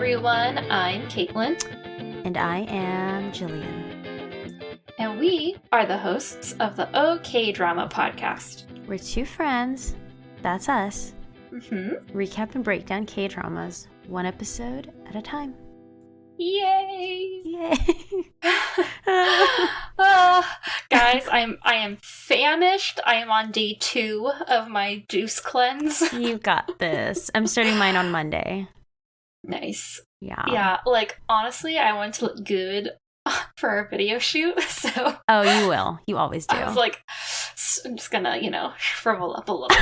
everyone. I'm Kaitlin. And I am Jillian. And we are the hosts of the OK Drama podcast. We're two friends, that's us, recap and break down K-dramas, one episode at a time. Yay! Yay! Guys, I am famished. I am on day 2 of my juice cleanse. You got this. I'm starting mine on Monday. Nice. Yeah. Like, honestly, I want to look good for our video shoot, so... Oh, you will. You always do. I was like, I'm just gonna, shrivel up a little bit.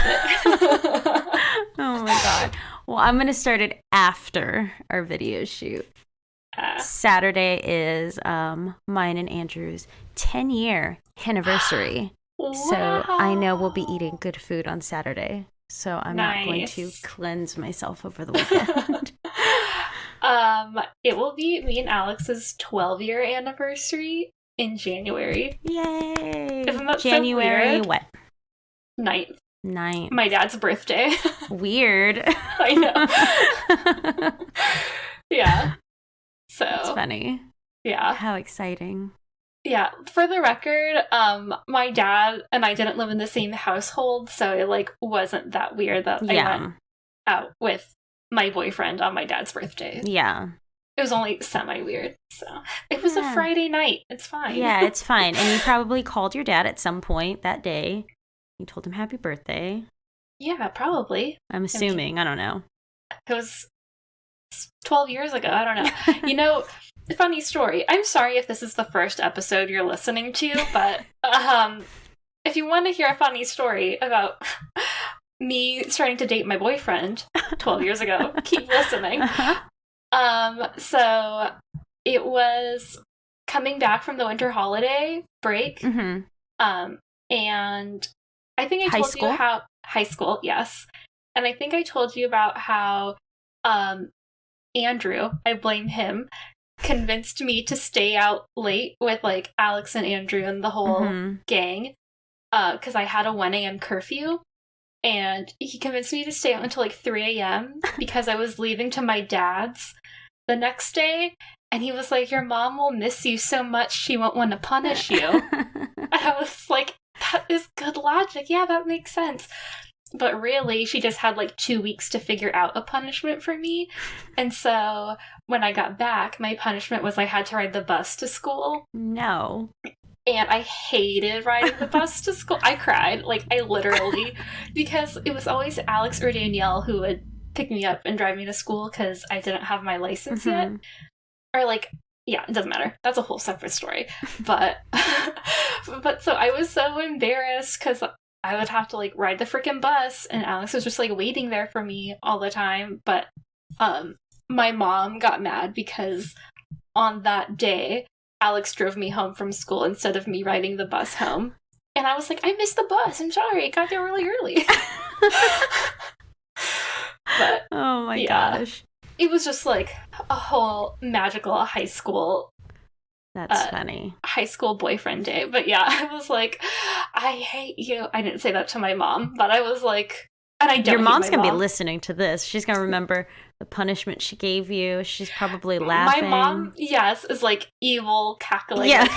Oh my god. Well, I'm gonna start it after our video shoot. Saturday is mine and Andrew's 10-year anniversary. Wow. So I know we'll be eating good food on Saturday. So I'm not going to cleanse myself over the weekend. It will be me and Alex's 12-year anniversary in January. Yay! Isn't that January so weird? What? 9th. 9th. My dad's birthday. Weird. I know. Yeah. So. That's funny. Yeah. How exciting. Yeah. For the record, my dad and I didn't live in the same household, so it wasn't that weird that I went out with my boyfriend on my dad's birthday. Yeah. It was only semi-weird, so it was a Friday night. It's fine. Yeah, it's fine. And you probably called your dad at some point that day. You told him happy birthday. Yeah, probably. I'm assuming. I don't know. It was 12 years ago. I don't know. Funny story. I'm sorry if this is the first episode you're listening to, but if you want to hear a funny story about me starting to date my boyfriend 12 years ago, keep listening. So it was coming back from the winter holiday break. And I think I told you how high school, yes. And I think I told you about how Andrew, I blame him, convinced me to stay out late with Alex and Andrew and the whole gang because I had a 1 a.m. curfew. And he convinced me to stay out until 3 a.m. because I was leaving to my dad's the next day. And he was like, your mom will miss you so much she won't want to punish you. And I was like, that is good logic. Yeah, that makes sense. But really, she just had 2 weeks to figure out a punishment for me. And so when I got back, my punishment was I had to ride the bus to school. No. And I hated riding the bus to school. I cried, I literally, because it was always Alex or Danielle who would pick me up and drive me to school because I didn't have my license yet. Or yeah, it doesn't matter. That's a whole separate story. But, so I was so embarrassed because I would have to ride the freaking bus, and Alex was just waiting there for me all the time. But my mom got mad because on that day, Alex drove me home from school instead of me riding the bus home. And I was like, I missed the bus. I'm sorry. I got there really early. But oh my gosh. It was just a whole magical high school. That's funny. High school boyfriend day. But yeah, I was like, I hate you. I didn't say that to my mom, but I was like, and I don't. Your mom's going to be listening to this. She's going to remember the punishment she gave you. She's probably laughing. My mom, yes, is evil cackling. Yes.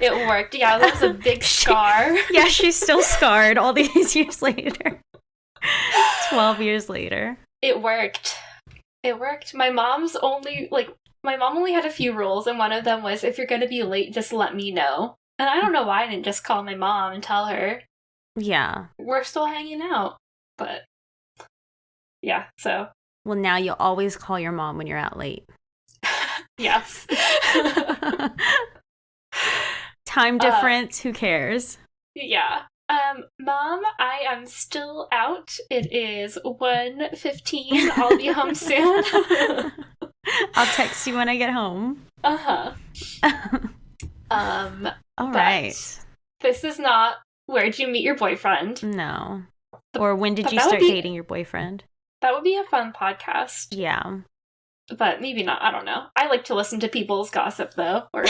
It worked. Yeah, that was a big scar. Yeah, she's still scarred all these years later. 12 years later. It worked. My mom only had a few rules, and one of them was, if you're going to be late, just let me know. And I don't know why I didn't just call my mom and tell her. Yeah. We're still hanging out. But, yeah, so. Well, now you'll always call your mom when you're out late. Yes. Time difference, who cares? Yeah. Mom, I am still out. It is 1:15. I'll be home soon. I'll text you when I get home. Uh-huh. All right. This is not where'd you meet your boyfriend? No. Or when did you start dating your boyfriend? That would be a fun podcast. Yeah. But maybe not. I don't know. I like to listen to people's gossip, though. Or,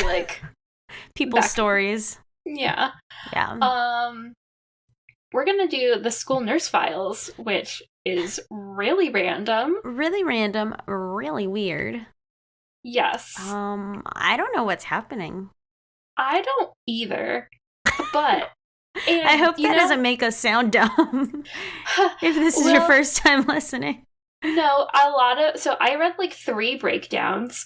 people's stories. Yeah. Yeah. we're going to do the School Nurse Files, which is really random. Really random, really weird. Yes. I don't know what's happening. I don't either. But I hope that doesn't make us sound dumb. If this is your first time listening. No, so I read like 3 breakdowns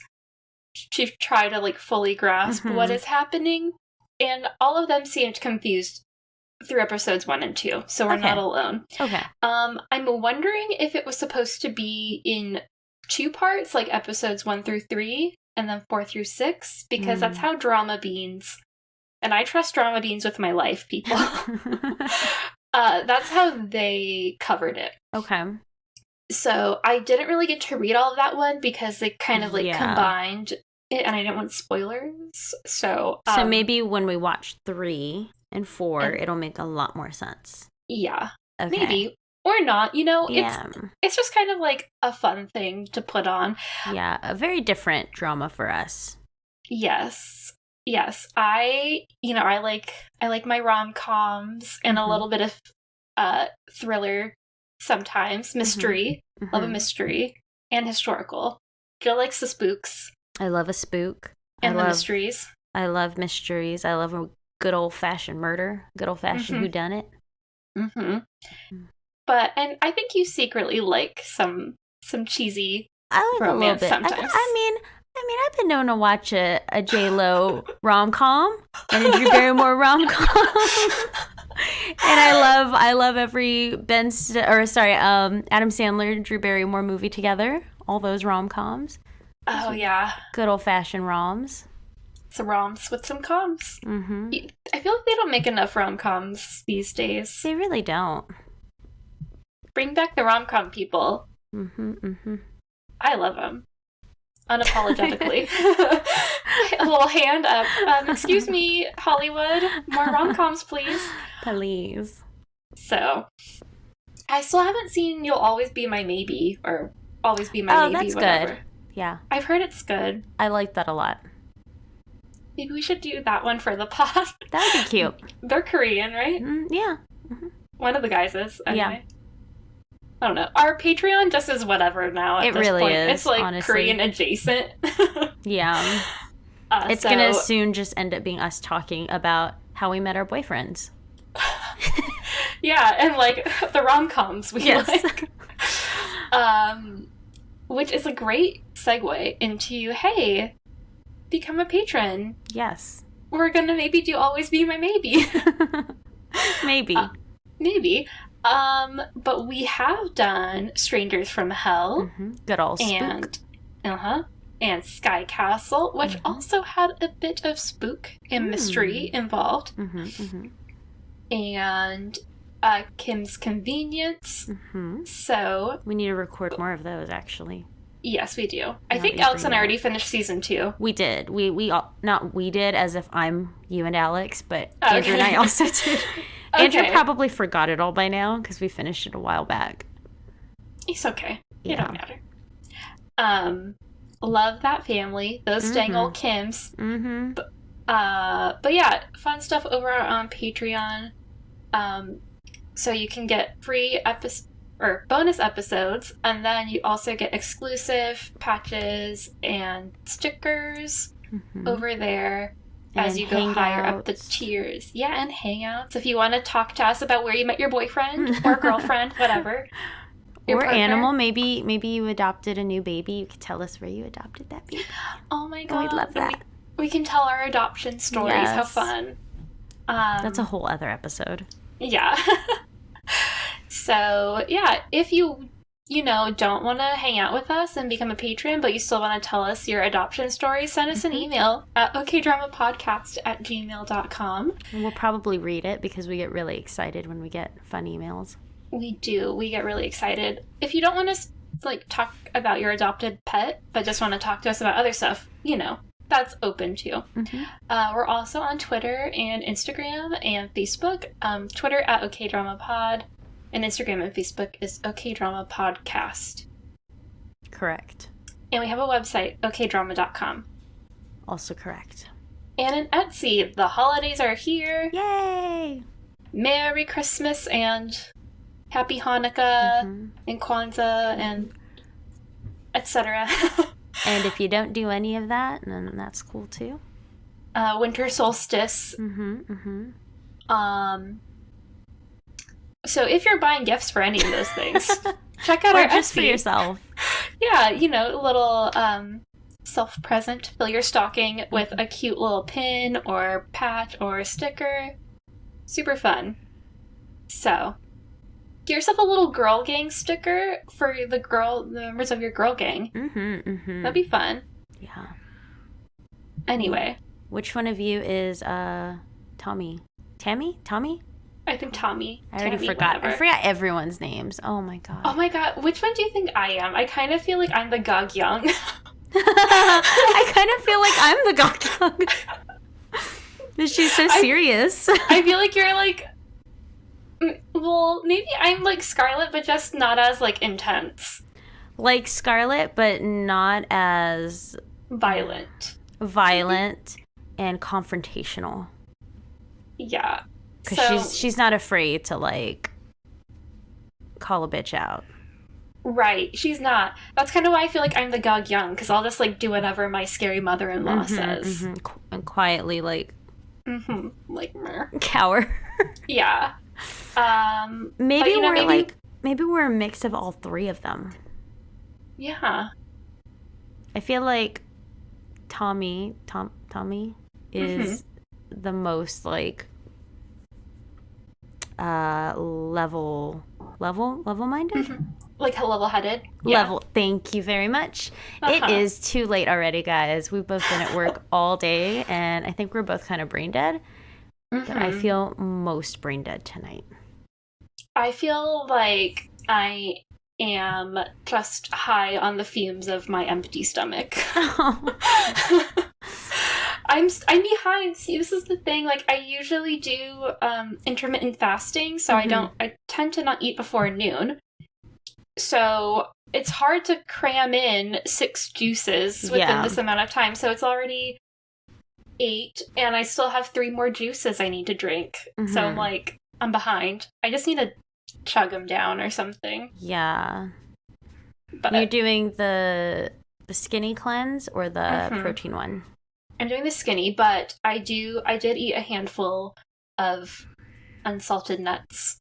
to try to like fully grasp what is happening, and all of them seemed confused through episodes 1 and 2, so we're not alone. Okay. I'm wondering if it was supposed to be in 2 parts, like episodes 1 through 3, and then 4 through 6, because that's how Drama Beans, and I trust Drama Beans with my life, people. That's how they covered it. Okay. So I didn't really get to read all of that one because they kind of like combined it, and I didn't want spoilers. So maybe when we watch 3 and 4, it'll make a lot more sense. Yeah. Okay. Maybe. Or not, you know, it's just kind of like a fun thing to put on. Yeah, a very different drama for us. Yes. I like my rom-coms and a little bit of thriller sometimes, mystery. Love a mystery, and historical. Jill likes the spooks. I love a spook. And the mysteries. I love mysteries. I love a good old-fashioned murder, good old-fashioned whodunit. But, and I think you secretly like some cheesy I like romance a little bit. sometimes. I mean, I've been known to watch a J-Lo rom-com and a Drew Barrymore rom-com. And I love every Adam Sandler, Drew Barrymore movie together. All those rom-coms. Oh, yeah. Good old-fashioned roms. Some roms with some coms. I feel like they don't make enough rom-coms these days. They really don't. Bring back the rom-com people. I love them. Unapologetically. A little hand up. Excuse me, Hollywood. More rom-coms, please. Please. So, I still haven't seen You'll Always Be My Maybe, or Always Be My Maybe, that's whatever. good. Yeah. I've heard it's good. I like that a lot. Maybe we should do that one for the pod. That would be cute. They're Korean, right? Yeah. One of the guys is, anyway. Yeah. I don't know. Our Patreon just is whatever now at it this really point. Is, it's like honestly. Korean adjacent. Yeah. It's going to soon just end up being us talking about how we met our boyfriends. Yeah, and like the rom-coms we like. Which is a great segue into, hey, become a patron. Yes. We're going to maybe do Always Be My Maybe. Maybe. Maybe. But we have done Strangers from Hell. Good old spook. And Sky Castle, which also had a bit of spook and mystery involved. And Kim's Convenience. So we need to record more of those, actually. Yes, we do. I think Alex and I already finished season 2. We did. We all, not we did, as if I'm you and Alex, but Andrew and I also did. Andrew probably forgot it all by now because we finished it a while back. It's okay. It don't matter. Love that family. Those dang old Kims. But yeah, fun stuff over on Patreon. So you can get free bonus episodes, and then you also get exclusive patches and stickers over there. As you go higher up the tiers. Yeah, and hangouts. If you want to talk to us about where you met your boyfriend or girlfriend, whatever. Or partner. Animal. Maybe you adopted a new baby. You could tell us where you adopted that baby. Oh my god. We'd love that. We can tell our adoption stories. Yes. How fun. That's a whole other episode. Yeah. So, yeah, if you don't want to hang out with us and become a patron, but you still want to tell us your adoption story, send us an email at okdramapodcast@gmail.com. And we'll probably read it because we get really excited when we get fun emails. We do. We get really excited. If you don't want to talk about your adopted pet, but just want to talk to us about other stuff, that's open too. We're also on Twitter and Instagram and Facebook. Twitter at okdramapod. And Instagram and Facebook is OKDrama Podcast. Correct. And we have a website, okdrama.com. Also correct. And an Etsy. The holidays are here. Yay! Merry Christmas and Happy Hanukkah and Kwanzaa and etc. And if you don't do any of that, then that's cool too. Winter solstice. So if you're buying gifts for any of those things, check out our just Etsy. For yourself. Yeah, a little self-present. Fill your stocking with a cute little pin or patch or sticker. Super fun. So, get yourself a little girl gang sticker for the members of your girl gang. That'd be fun. Yeah. Anyway. Which one of you is Tommy? Tammy? Tommy? I think Tommy. I already forgot. Whatever. I forgot everyone's names. Oh my god. Oh my god. Which one do you think I am? I kind of feel like I'm the Gog Young. I kind of feel like I'm the Gog Young. She's so serious. I feel like you're like... Well, maybe I'm like Scarlet, but just not as like intense. Like Scarlet, but not as... Violent and confrontational. Yeah. Because she's not afraid to, like, call a bitch out. Right. She's not. That's kind of why I feel like I'm the Gog Young, because I'll just, like, do whatever my scary mother-in-law says. And quietly, like... Like, meh. Cower. Yeah. Maybe we're a mix of all three of them. Yeah. I feel like Tommy is the most, like... level-minded? Like level-headed? Yeah. Thank you very much. It is too late already, guys. We've both been at work all day, and I think we're both kind of brain dead. But I feel most brain dead tonight. I feel like I am just high on the fumes of my empty stomach. I'm behind. See, this is the thing. Like, I usually do intermittent fasting, so I tend to not eat before noon. So it's hard to cram in 6 juices within this amount of time. So it's already 8, and I still have 3 more juices I need to drink. So I'm like, I'm behind. I just need to chug them down or something. Yeah. But you're doing the skinny cleanse or the protein one? I'm doing the skinny, but I did eat a handful of unsalted nuts.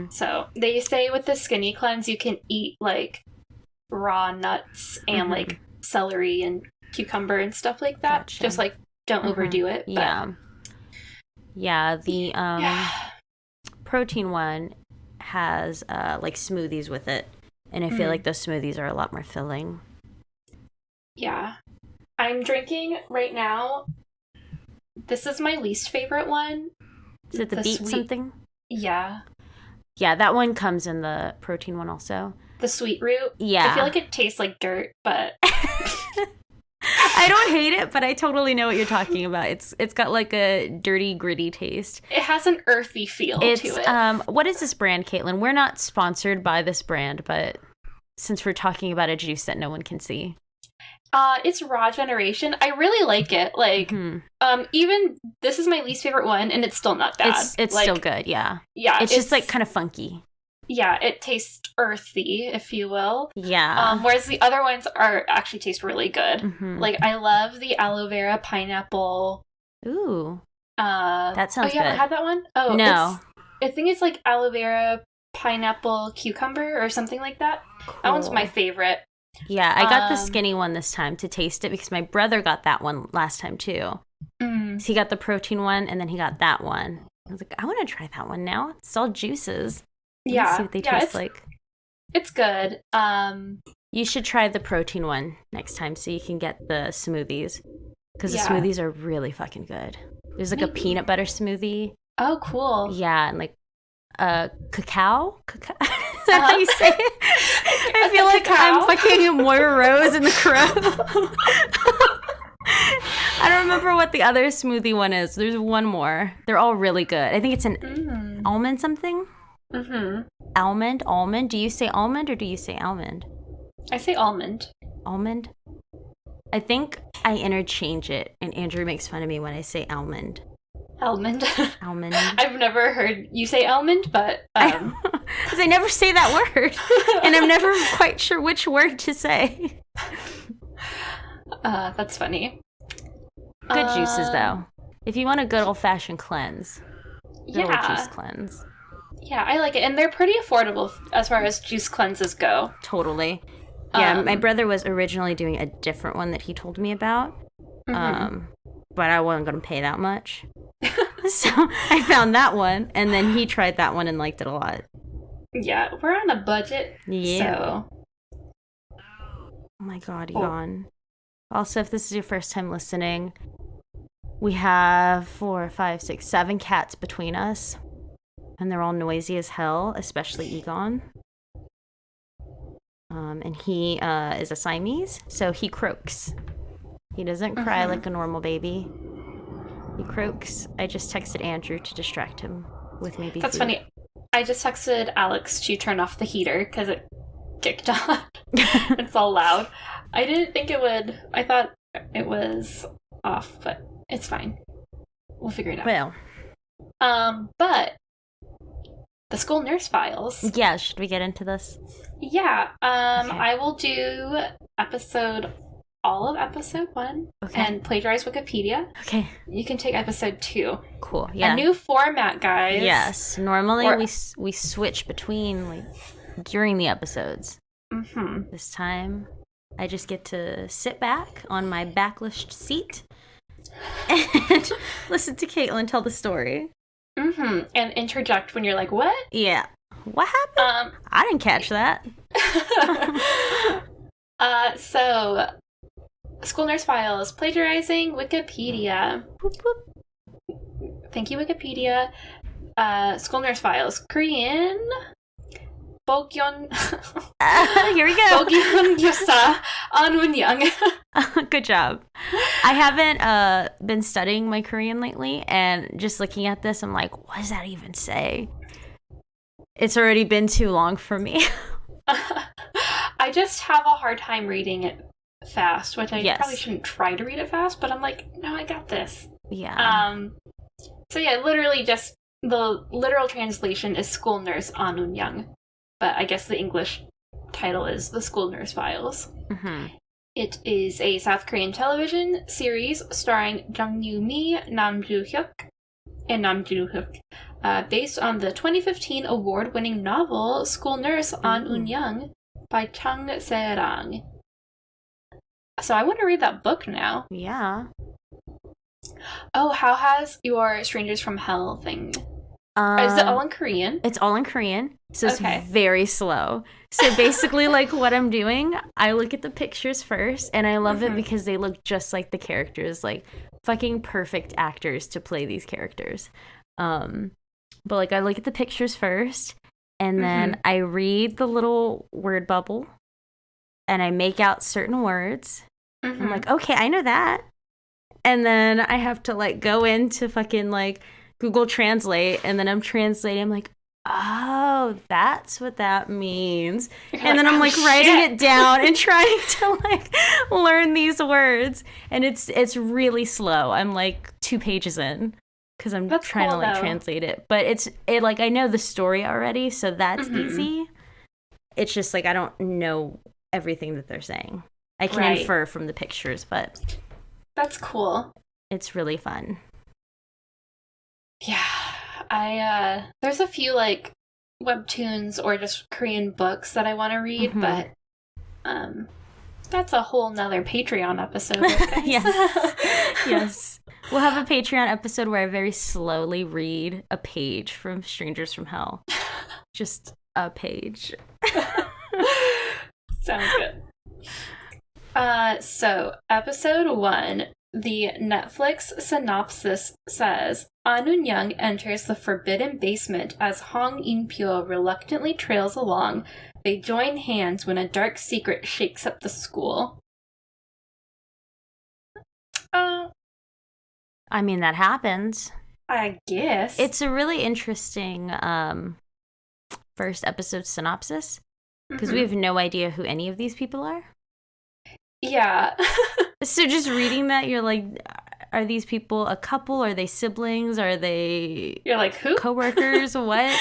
So they say with the skinny cleanse you can eat like raw nuts and like celery and cucumber and stuff like that. Gotcha. Just like don't overdo it. But... Yeah. The protein one has like smoothies with it, and I feel like those smoothies are a lot more filling. Yeah. I'm drinking right now. This is my least favorite one. Is it the beet something? Yeah. Yeah, that one comes in the protein one also. The sweet root? Yeah. I feel like it tastes like dirt, but... I don't hate it, but I totally know what you're talking about. It's got like a dirty, gritty taste. It has an earthy feel to it. What is this brand, Kaitlin? We're not sponsored by this brand, but since we're talking about a juice that no one can see. It's Raw Generation. I really like it. Like, even this is my least favorite one, and it's still not bad. It's like, still good, yeah. Yeah. It's just like kind of funky. Yeah, it tastes earthy, if you will. Yeah. Whereas the other ones actually taste really good. Like, I love the aloe vera pineapple. Ooh. That sounds good. Oh, you haven't had that one? Oh, no. I think it's like aloe vera pineapple cucumber or something like that. Cool. That one's my favorite. Yeah, I got the skinny one this time to taste it because my brother got that one last time too. So he got the protein one and then he got that one. I was like, I want to try that one now. It's all juices. Let's see what they taste like. It's good. You should try the protein one next time so you can get the smoothies. Because the smoothies are really fucking good. There's like a peanut butter smoothie. Oh, cool. Yeah, and like cacao? Is that how you say it? I feel like I'm fucking Moira Rose in The Crow. I don't remember what the other smoothie one is. There's one more. They're all really good. I think it's an almond something. Almond. Do you say almond or do you say almond? I say almond. Almond? I think I interchange it, and Andrew makes fun of me when I say almond. Almond. Almond. I've never heard you say almond, but because I never say that word, and I'm never quite sure which word to say. That's funny. Good juices, though. If you want a good old-fashioned cleanse, good old juice cleanse. Yeah, I like it, and they're pretty affordable as far as juice cleanses go. Totally. Yeah, my brother was originally doing a different one that he told me about, but I wasn't going to pay that much. So I found that one, and then he tried that one and liked it a lot. Yeah, we're on a budget. Yeah. So. Oh my God, yawn. Also, if this is your first time listening, we have 4, 5, 6, 7 cats between us, and they're all noisy as hell, especially Egon. And he is a Siamese, so he croaks. He doesn't cry like a normal baby. He croaks. I just texted Andrew to distract him with maybe That's food. funny. I just texted Alex to turn off the heater because it kicked on. It's all loud. I didn't think it would. I thought it was off, but it's fine. We'll figure it out. Well. But the school nurse files. Yeah, should we get into this? Yeah. Okay. I will do all of episode 1 and plagiarize Wikipedia. Okay. You can take episode 2. Cool. Yeah. A new format, guys. Yes. Normally we switch between like during the episodes. This time I just get to sit back on my backlished seat and listen to Kaitlin tell the story. And interject when you're like, what? Yeah. What happened? I didn't catch that. So, school nurse files, plagiarizing Wikipedia. Boop, boop. Thank you, Wikipedia. School nurse files, Korean. Bogyeon. Here we go. Bogyeon Gyosa Anunyoung. Good job. I haven't been studying my Korean lately, and just looking at this, I'm like, what does that even say? It's already been too long for me. I just have a hard time reading it fast, which I probably shouldn't try to read it fast, but I'm like, no, I got this. Yeah. So yeah, literally just the literal translation is School Nurse Anunyoung, but I guess the English title is The School Nurse Files. It is a South Korean television series starring Jung Mi, Joo-hyuk, and Joo-hyuk, based on the 2015 award-winning novel School Nurse Anunyoung by Chung Se-rang. So I want to read that book now. Yeah. Oh, how has your Strangers from Hell thing? Is it all in Korean? It's all in Korean, so it's very slow. So basically, like, what I'm doing, I look at the pictures first, and I love it because they look just like the characters, like fucking perfect actors to play these characters. But like, I look at the pictures first, and then I read the little word bubble, and I make out certain words. I'm like, okay, I know that. And then I have to like go into fucking like Google Translate, and then I'm translating. I'm like, oh, that's what that means. And then I'm like writing it down and trying to like learn these words, and it's really slow. I'm like 2 pages in because I'm trying to like translate it. But it like I know the story already, so that's easy. It's just like I don't know everything that they're saying. I can infer from the pictures, but that's cool. It's really fun. Yeah, there's a few like webtoons or just Korean books that I want to read, but that's a whole nother Patreon episode. Yes. We'll have a Patreon episode where I very slowly read a page from Strangers from Hell. Just a page. Sounds good. So episode 1. The Netflix synopsis says, Anunyoung enters the forbidden basement as Hong In-pyo reluctantly trails along. They join hands when a dark secret shakes up the school. I mean, that happens. I guess. It's a really interesting first episode synopsis, because we have no idea who any of these people are. Yeah. So just reading that, you're like, are these people a couple? Are they siblings? Are they You're like, who? Coworkers? What?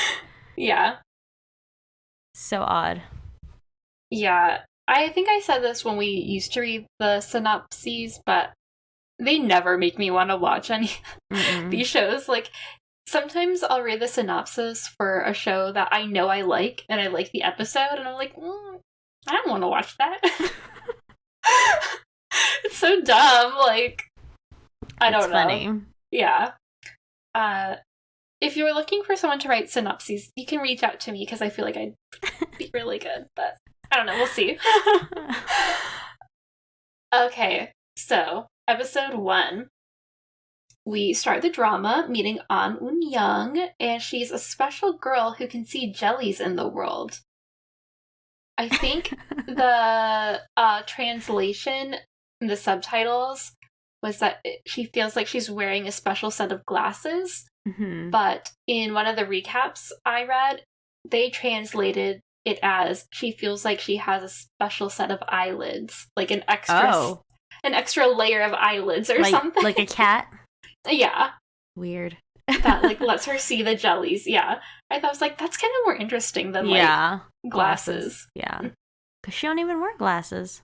Yeah. So odd. Yeah. I think I said this when we used to read the synopses, but they never make me want to watch any these shows. Like, sometimes I'll read the synopsis for a show that I know I like, and I like the episode, and I'm like, I don't want to watch that. It's so dumb. Like, I don't know. Funny. Yeah. If you were looking for someone to write synopses, you can reach out to me because I feel like I'd be really good, but I don't know. We'll see. Okay, so episode 1. We start the drama meeting An Un-young, and she's a special girl who can see jellies in the world. I think the translation in the subtitles was that she feels like she's wearing a special set of glasses, but in one of the recaps I read, they translated it as she feels like she has a special set of eyelids, like an extra layer of eyelids or something. Like a cat? Yeah. Weird. That, like, lets her see the jellies. Yeah. I thought, I was like, that's kind of more interesting than, like, glasses. Yeah. Because she don't even wear glasses.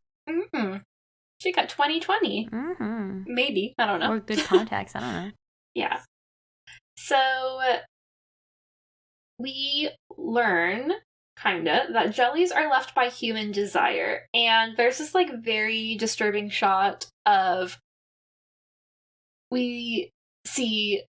She got 20/20. Maybe. I don't know. Or good contacts. I don't know. Yeah. So, we learn, kinda, that jellies are left by human desire. And there's this, like, very disturbing shot of... We see,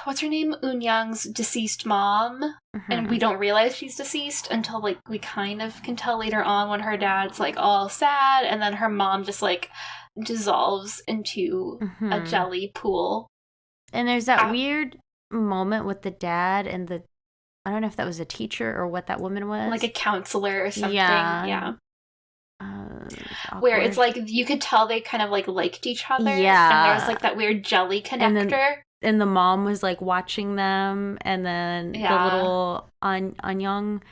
what's her name? Un-young's deceased mom. And we don't realize she's deceased until, like, we kind of can tell later on when her dad's, like, all sad. And then her mom just, like, dissolves into a jelly pool. And there's that weird moment with the dad and the... I don't know if that was a teacher or what that woman was. Like a counselor or something. Yeah. Where it's like you could tell they kind of like liked each other. Yeah. And there was like that weird jelly connector. And the mom was like watching them, and then the little An Un-young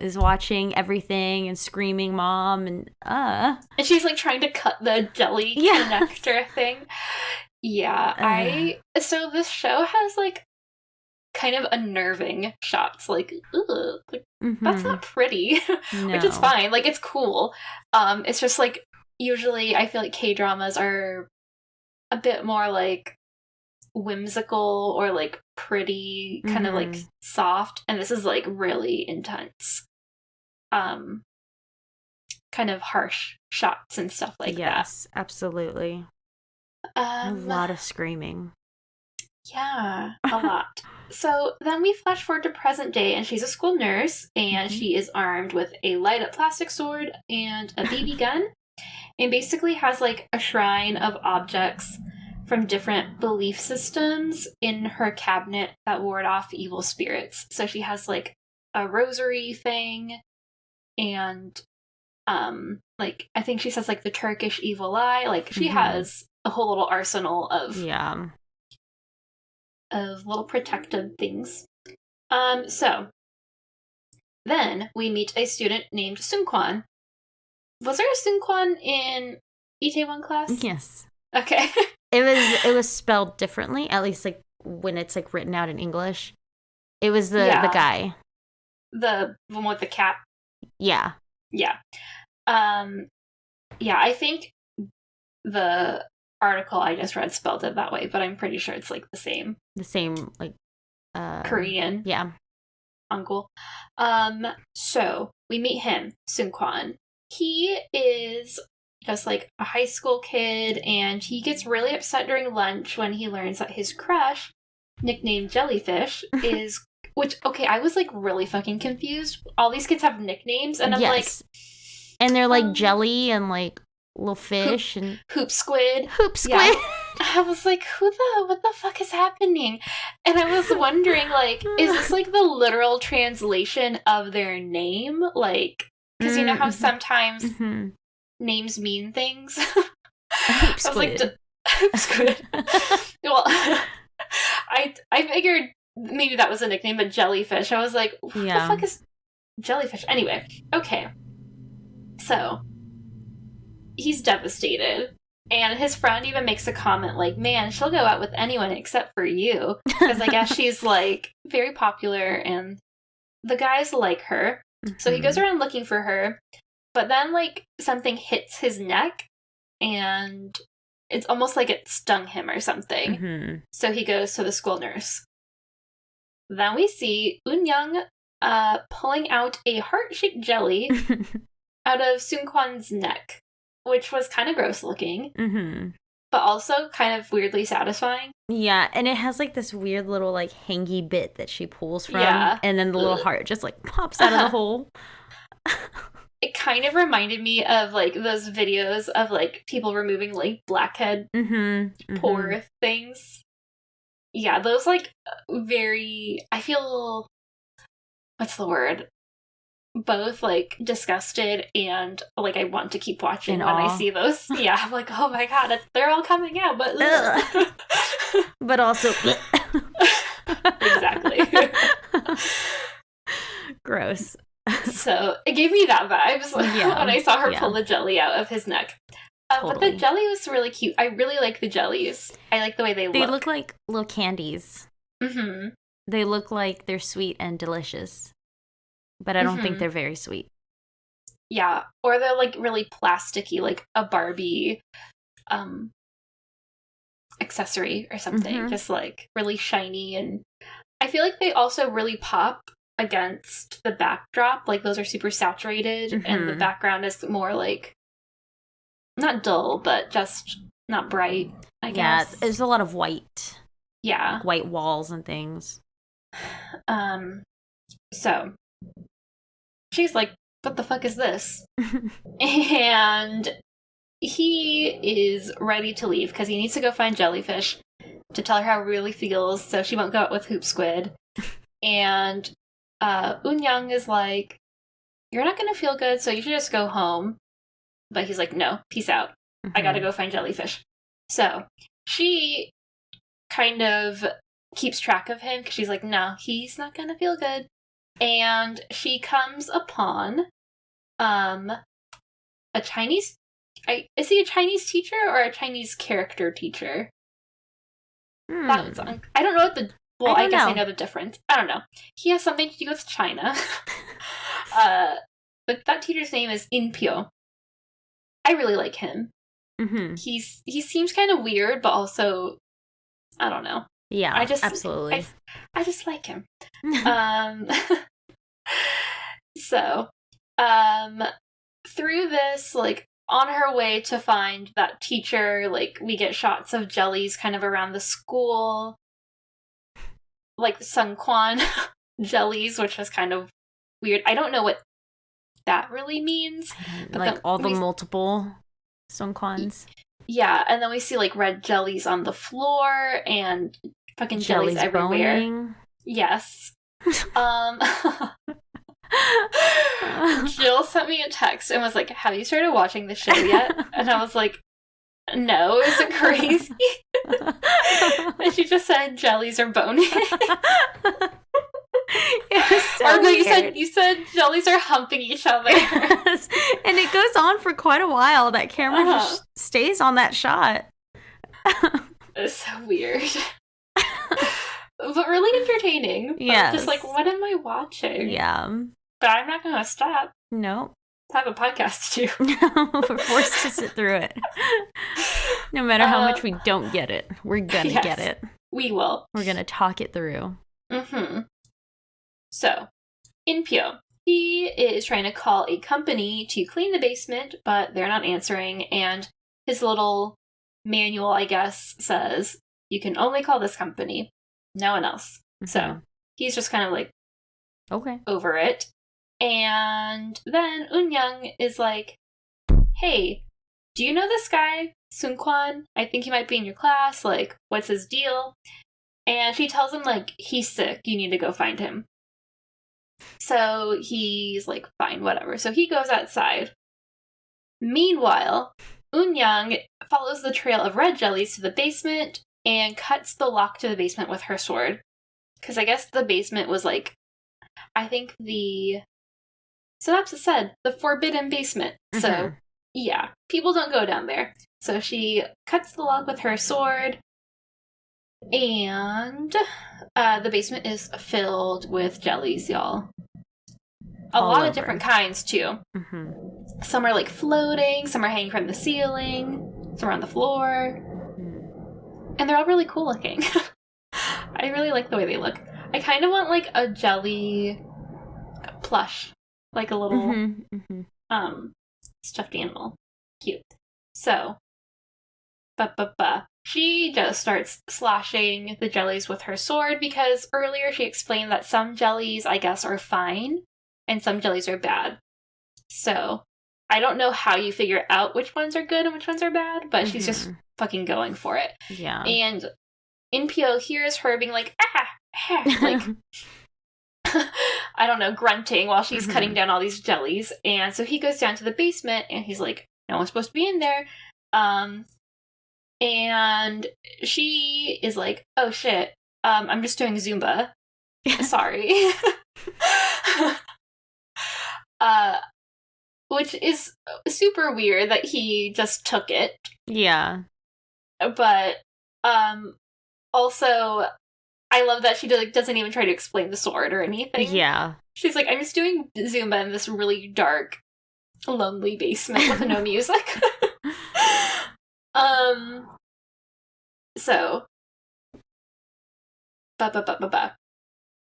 is watching everything and screaming mom and she's like trying to cut the jelly connector thing. Yeah. So this show has like kind of unnerving shots, like, ugh, like that's not pretty. Which is fine, like, it's cool. It's just like, usually I feel like K-dramas are a bit more like whimsical or like pretty, kind of like soft, and this is like really intense, kind of harsh shots and stuff like that. Yes, absolutely. A lot of screaming. Yeah, a lot. So then we flash forward to present day, and she's a school nurse, and she is armed with a light-up plastic sword and a BB gun, and basically has, like, a shrine of objects from different belief systems in her cabinet that ward off evil spirits. So she has, like, a rosary thing, and, like, I think she says, like, the Turkish evil eye. Like, she has a whole little arsenal of... of little protective things. So then we meet a student named Seung-kwan. Was there a Seung-kwan in Itaewon class? Yes. Okay. It was spelled differently, at least like when it's like written out in English. It was the guy. The one with the cap? Yeah. Yeah. Yeah, I think the article I just read spelled it that way, but I'm pretty sure it's like the same. The same, like, Korean. Yeah. Uncle. So we meet him, Seung-kwan. He is just like a high school kid, and he gets really upset during lunch when he learns that his crush, nicknamed Jellyfish, is... Which, okay, I was like really fucking confused. All these kids have nicknames, and I'm like... And they're like jelly and like little fish and hoop squid. Yeah. I was like, what the fuck is happening? And I was wondering, like, is this like the literal translation of their name? Like, because you know how sometimes names mean things? Hoop squid. I was like, hoop squid. Well, I figured maybe that was a nickname, but jellyfish. I was like, what the fuck is jellyfish? Anyway, okay. So he's devastated And his friend even makes a comment like, man, she'll go out with anyone except for you. Because I guess she's, like, very popular and the guys like her. So he goes around looking for her. But then, like, something hits his neck and it's almost like it stung him or something. So he goes to the school nurse. Then we see Eun-young pulling out a heart-shaped jelly out of Seung-kwan's neck, which was kind of gross looking, but also kind of weirdly satisfying. Yeah, and it has like this weird little like hangy bit that she pulls from, and then the little heart just like pops out of the hole. It kind of reminded me of like those videos of like people removing like blackhead pore things. Yeah, those like very, I feel, what's the word? Both like disgusted and like I want to keep watching when I see those. Yeah, I'm like, oh my god, they're all coming out, but but also exactly. Gross. So it gave me that vibes when I saw her pull the jelly out of his neck. But the jelly was really cute. I really like the jellies. I like the way they look. They look like little candies. They look like they're sweet and delicious. But I don't think they're very sweet. Yeah. Or they're like really plasticky, like a Barbie accessory or something. Just like really shiny. And I feel like they also really pop against the backdrop. Like those are super saturated and the background is more like not dull, but just not bright, I guess. Yeah, there's a lot of white. Yeah. Like white walls and things. So she's like, what the fuck is this? And he is ready to leave because he needs to go find Jellyfish to tell her how he really feels so she won't go out with Hoop Squid. And Eun-young is like, you're not going to feel good, so you should just go home. But he's like, no, peace out. I gotta go find Jellyfish. So she kind of keeps track of him because she's like, no, he's not gonna feel good. And she comes upon a Chinese... is he a Chinese teacher or a Chinese character teacher? That was I don't know what the... Well, I guess I know the difference. I don't know. He has something to do with China. But that teacher's name is In-pyo. I really like him. He seems kind of weird, but also, I don't know. Yeah, absolutely. I just like him. So, through this, like, on her way to find that teacher, like, we get shots of jellies kind of around the school. Like, Seung-kwan jellies, which is kind of weird. I don't know what that really means. But like all the multiple Seung-kwans. Yeah, and then we see like red jellies on the floor and fucking jellies everywhere. Boning. Yes. Jill sent me a text and was like, have you started watching the show yet? And I was like, no, is it crazy? And she just said jellies are boning. So no, you said jellies are humping each other. Yes. And it goes on for quite a while. That camera just stays on that shot. It's so weird. But really entertaining. Yeah. Just like, what am I watching? Yeah. But I'm not going to stop. No. I have a podcast too. We're forced to sit through it. No matter how much we don't get it, we're going to get it. We will. We're going to talk it through. So, In-pyo, he is trying to call a company to clean the basement, but they're not answering, and his little manual, I guess, says, you can only call this company, no one else. So, he's just kind of like, over it. And then Eun-young is like, hey, do you know this guy, Seung-kwan? I think he might be in your class, like, what's his deal? And she tells him, like, he's sick, you need to go find him. So he's like, fine, whatever. So he goes outside. Meanwhile, Eun-young follows the trail of red jellies to the basement and cuts the lock to the basement with her sword. Because I guess the basement was like, I think the synopsis said, the forbidden basement. So, yeah, people don't go down there. So she cuts the lock with her sword, and the basement is filled with jellies, y'all. A lot of different kinds, too. Mm-hmm. Some are, like, floating, some are hanging from the ceiling, some are on the floor. And they're all really cool looking. I really like the way they look. I kind of want, like, a jelly plush. Like a little stuffed animal. Cute. So, she just starts slashing the jellies with her sword because earlier she explained that some jellies, I guess, are fine and some jellies are bad. So, I don't know how you figure out which ones are good and which ones are bad, but she's just fucking going for it. Yeah. And Inpyo hears her being like, like, I don't know, grunting while she's cutting down all these jellies. And so he goes down to the basement and he's like, no one's supposed to be in there. And she is like, oh shit, I'm just doing Zumba. Sorry. Which is super weird that he just took it. Yeah. But, also, I love that she doesn't even try to explain the sword or anything. Yeah. She's like, I'm just doing Zumba in this really dark, lonely basement with no music. So.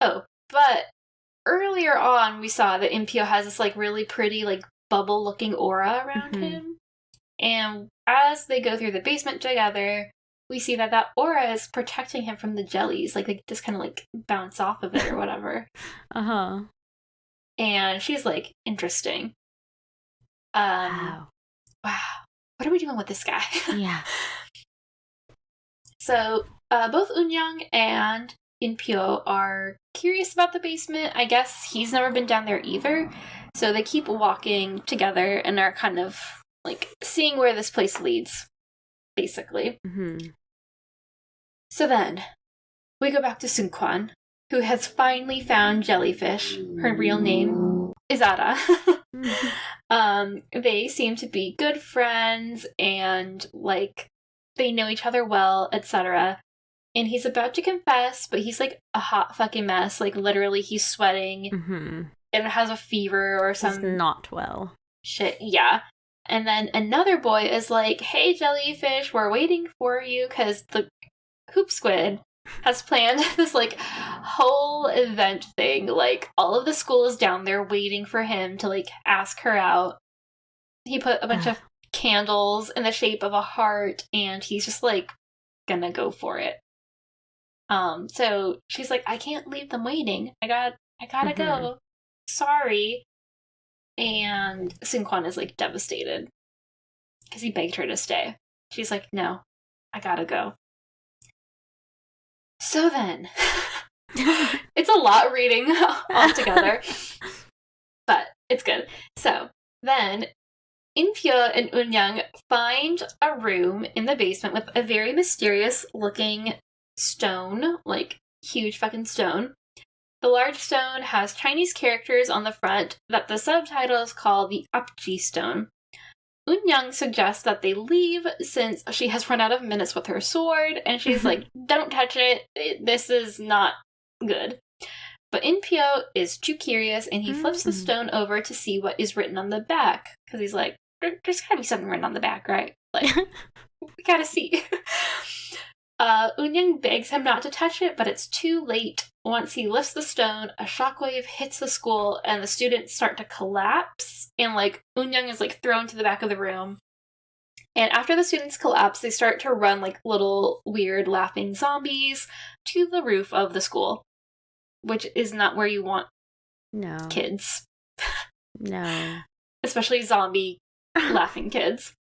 Oh, but earlier on, we saw that Inpyo has this, like, really pretty, like, bubble-looking aura around him. And as they go through the basement together, we see that aura is protecting him from the jellies. Like, they just kind of, like, bounce off of it or whatever. And she's like, interesting. Wow. What are we doing with this guy? Yeah. So, both Eun-young and Inpyo are curious about the basement. I guess he's never been down there either. So they keep walking together and are kind of, like, seeing where this place leads, basically. So then, we go back to Seungkwan, who has finally found Jellyfish. Her real name is Ada. They seem to be good friends, and, like, they know each other well, etc. And he's about to confess, but he's, like, a hot fucking mess. Like, literally, he's sweating and has a fever or something. He's not well. Shit, yeah. And then another boy is like, hey, Jellyfish, we're waiting for you, because the Hoop Squid has planned this, like, whole event thing. Like, all of the school is down there waiting for him to, like, ask her out. He put a bunch of candles in the shape of a heart, and he's just, like, gonna go for it. So she's like, I can't leave them waiting. I gotta go. Sorry. And Seungkwan is, like, devastated because he begged her to stay. She's like, no, I gotta go. So then, it's a lot reading all together, but it's good. So then, Inpyo and Eun-young find a room in the basement with a very mysterious looking stone, like, huge fucking stone. The large stone has Chinese characters on the front that the subtitles call the Apji stone. Eun-young suggests that they leave since she has run out of minutes with her sword, and she's like, don't touch it, this is not good. But Inpyo is too curious, and he flips the stone over to see what is written on the back, because he's like, there's gotta be something written on the back, right? Like, we gotta see. Eun-young begs him not to touch it, but it's too late. Once he lifts the stone, a shockwave hits the school, and the students start to collapse, and, like, Eun-young is, like, thrown to the back of the room. And after the students collapse, they start to run, like, little weird laughing zombies to the roof of the school, which is not where you want kids. No. Especially zombie laughing kids.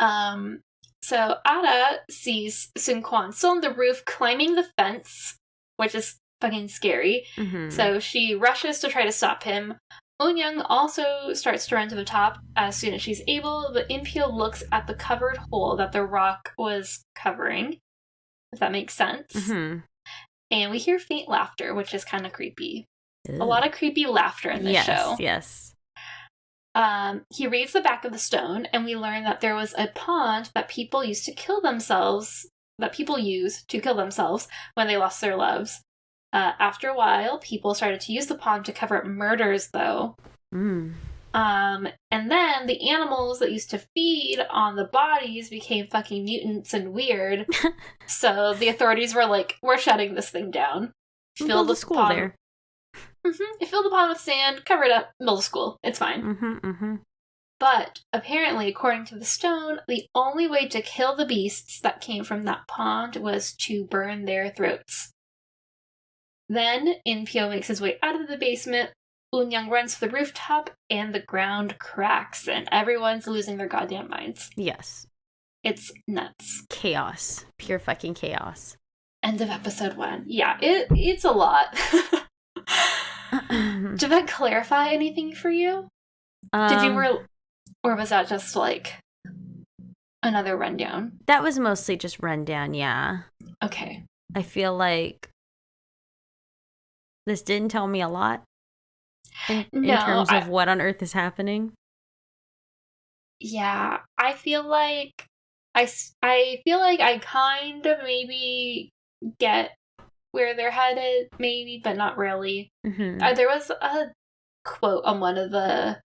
So Ada sees Seungkwan still on the roof climbing the fence, which is fucking scary. So she rushes to try to stop him. Eun-young also starts to run to the top as soon as she's able, but Inpyo looks at the covered hole that the rock was covering, if that makes sense. And we hear faint laughter, which is kind of creepy. Ew. A lot of creepy laughter in this show. Yes. He reads the back of the stone, and we learn that there was a pond that people used to kill themselves, that people use to kill themselves when they lost their loves. After a while, people started to use the pond to cover up murders, though. And then the animals that used to feed on the bodies became fucking mutants and weird. So the authorities were like, we're shutting this thing down. Build a school there. Fill the pond with sand, cover it up, build a school. It's fine. But apparently, according to the stone, the only way to kill the beasts that came from that pond was to burn their throats. Then, In-pyo makes his way out of the basement, Un-young runs to the rooftop, and the ground cracks, and everyone's losing their goddamn minds. Yes. It's nuts. Chaos. Pure fucking chaos. End of episode 1. Yeah, it's a lot. Did that clarify anything for you? Or was that just like another rundown? That was mostly just rundown, yeah. Okay. I feel like this didn't tell me a lot in terms of what on earth is happening. Yeah, I feel like I kind of maybe get where they're headed, maybe, but not really. There was a quote on one of the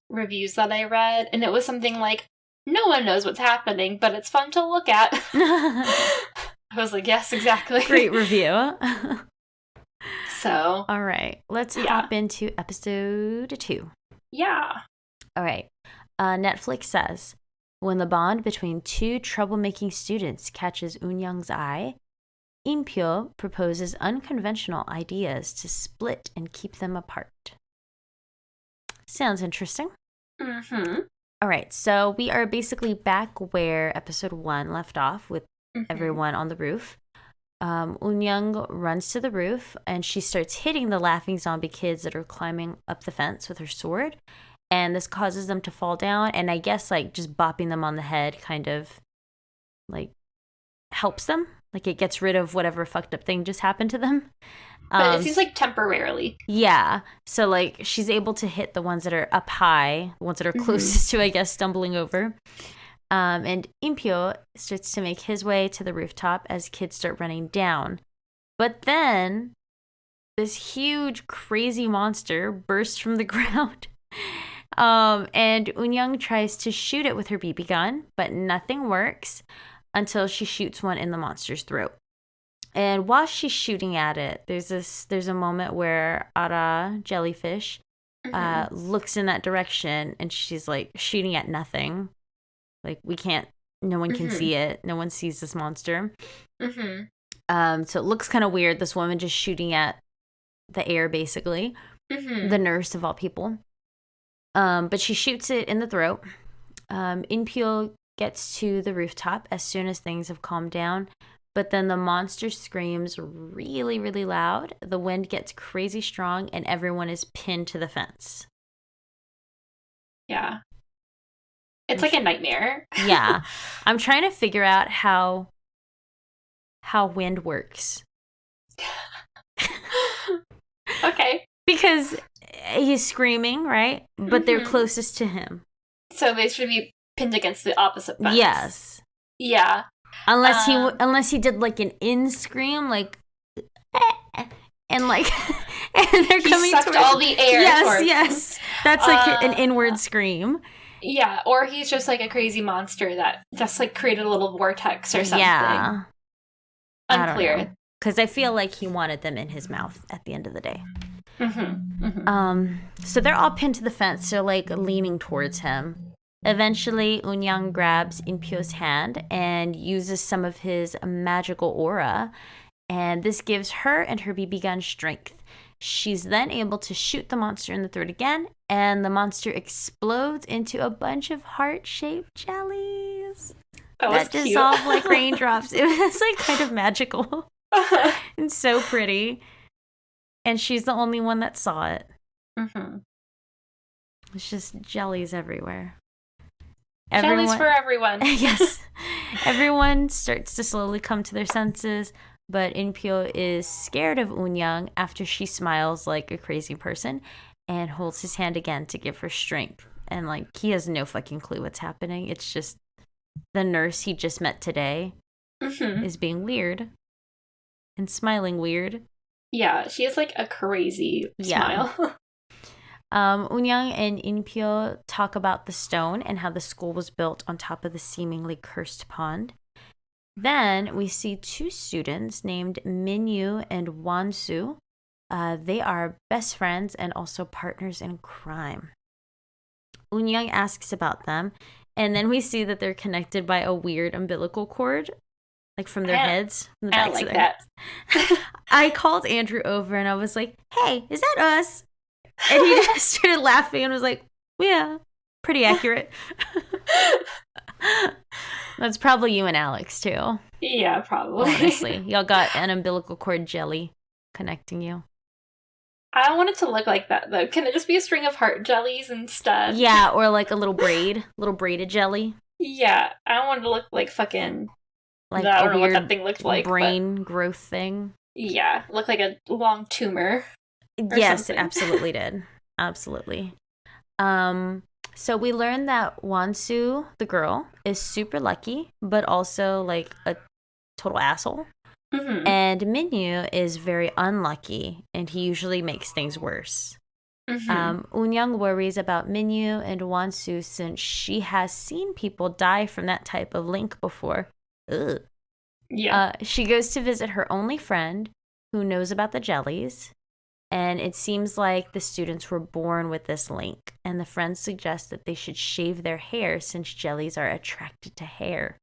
reviews that I read, and it was something like, no one knows what's happening, but it's fun to look at. I was like, yes, exactly. Great review. So. All right. Let's hop into episode 2. Yeah. All right. Netflix says, when the bond between two troublemaking students catches Un-young's eye, In-pyo proposes unconventional ideas to split and keep them apart. Sounds interesting. All right. So we are basically back where episode 1 left off with everyone on the roof. Un-young runs to the roof and she starts hitting the laughing zombie kids that are climbing up the fence with her sword, and this causes them to fall down, and I guess like just bopping them on the head kind of like helps them, like it gets rid of whatever fucked up thing just happened to them, but it seems like temporarily. Yeah, so like she's able to hit the ones that are up high, the ones that are closest to, I guess, stumbling over. And In-pyo starts to make his way to the rooftop as kids start running down. But then this huge, crazy monster bursts from the ground. And Un-young tries to shoot it with her BB gun, but nothing works until she shoots one in the monster's throat. And while she's shooting at it, there's a moment where Ara, jellyfish, looks in that direction, and she's like shooting at nothing. Like, no one can see it. No one sees this monster. So it looks kind of weird. This woman just shooting at the air, basically. The nurse of all people. But she shoots it in the throat. In-pyo gets to the rooftop as soon as things have calmed down. But then the monster screams really, really loud. The wind gets crazy strong, and everyone is pinned to the fence. Yeah. It's like a nightmare. Yeah. I'm trying to figure out how wind works. Okay. Because he's screaming, right? But they're closest to him. So they should be pinned against the opposite fence. Yes. Yeah. Unless he did like an in scream, like, and like, and they're coming sucked all the air. Yes. That's like an inward scream. Yeah, or he's just like a crazy monster that just like created a little vortex or something. Yeah. Unclear. Because I feel like he wanted them in his mouth at the end of the day. So they're all pinned to the fence. They're like leaning towards him. Eventually, Un-young grabs In-pyo's hand and uses some of his magical aura. And this gives her and her BB gun strength. She's then able to shoot the monster in the throat again, and the monster explodes into a bunch of heart-shaped jellies that dissolve like raindrops. It was like kind of magical and so pretty. And she's the only one that saw it. It's just jellies everywhere. Jellies for everyone. Yes. Everyone starts to slowly come to their senses. But In-pyo is scared of Un-young after she smiles like a crazy person. and holds his hand again to give her strength. And, like, he has no fucking clue what's happening. It's just the nurse he just met today is being weird and smiling weird. Yeah, she has, like, a crazy smile. Unyoung and Inpyo talk about the stone and how the school was built on top of the seemingly cursed pond. Then we see two students named Minyu and Wansu. They are best friends and also partners in crime. Unyoung asks about them, and then we see that they're connected by a weird umbilical cord, like from their heads. From the I like that. I called Andrew over and I was like, "Hey, is that us?" And he just started laughing and was like, "Yeah, pretty accurate." That's probably you and Alex too. Yeah, probably. Honestly, y'all got an umbilical cord jelly connecting you. I don't want it to look like that, though. Can it just be a string of heart jellies instead? Yeah, or like a little braided jelly. Yeah, I don't want it to look like fucking... Like I don't know what that thing looked like. Brain growth thing. Yeah, looked like a long tumor. Yes, something. It absolutely did. Absolutely. So we learned that Wansu, the girl, is super lucky, but also like a total asshole. And Minyu is very unlucky, and he usually makes things worse. Unyoung worries about Minyu and Wansu since she has seen people die from that type of link before. Ugh. Yeah. She goes to visit her only friend who knows about the jellies, and it seems like the students were born with this link, and the friends suggest that they should shave their hair since jellies are attracted to hair.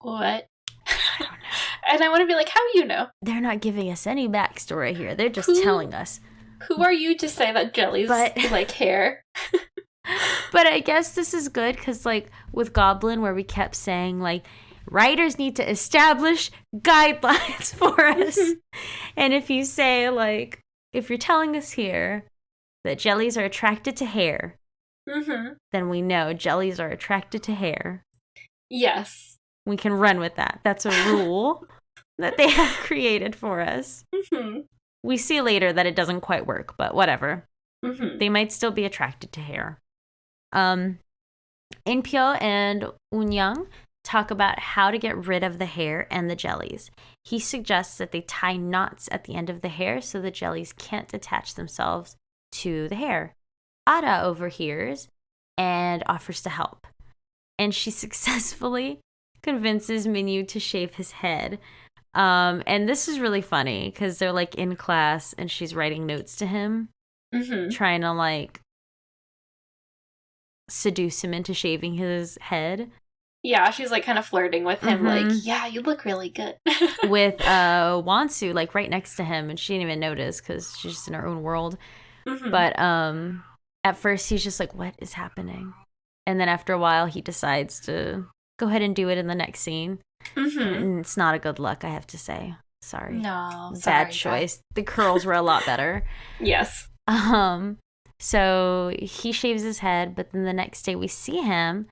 What? I don't know. And I want to be like, how do you know? They're not giving us any backstory here. They're just telling us. Who are you to say that jellies like hair? But I guess this is good because, like, with Goblin, where we kept saying, like, writers need to establish guidelines for us. And if you say, like, if you're telling us here that jellies are attracted to hair, then we know jellies are attracted to hair. Yes. We can run with that. That's a rule that they have created for us. We see later that it doesn't quite work, but whatever. They might still be attracted to hair. Inpyo and Unyoung talk about how to get rid of the hair and the jellies. He suggests that they tie knots at the end of the hair so the jellies can't attach themselves to the hair. Ada overhears and offers to help. And she successfully convinces Minyu to shave his head. And this is really funny because they're like in class and she's writing notes to him, trying to like seduce him into shaving his head. Yeah, she's like kind of flirting with him, like, yeah, you look really good. With Wansu like right next to him, and she didn't even notice because she's just in her own world. But at first he's just like, what is happening? And then after a while he decides to go ahead and do it in the next scene. And it's not a good look, I have to say. Sorry. No. Bad choice. The curls were a lot better. Yes. So he shaves his head, but then the next day we see him,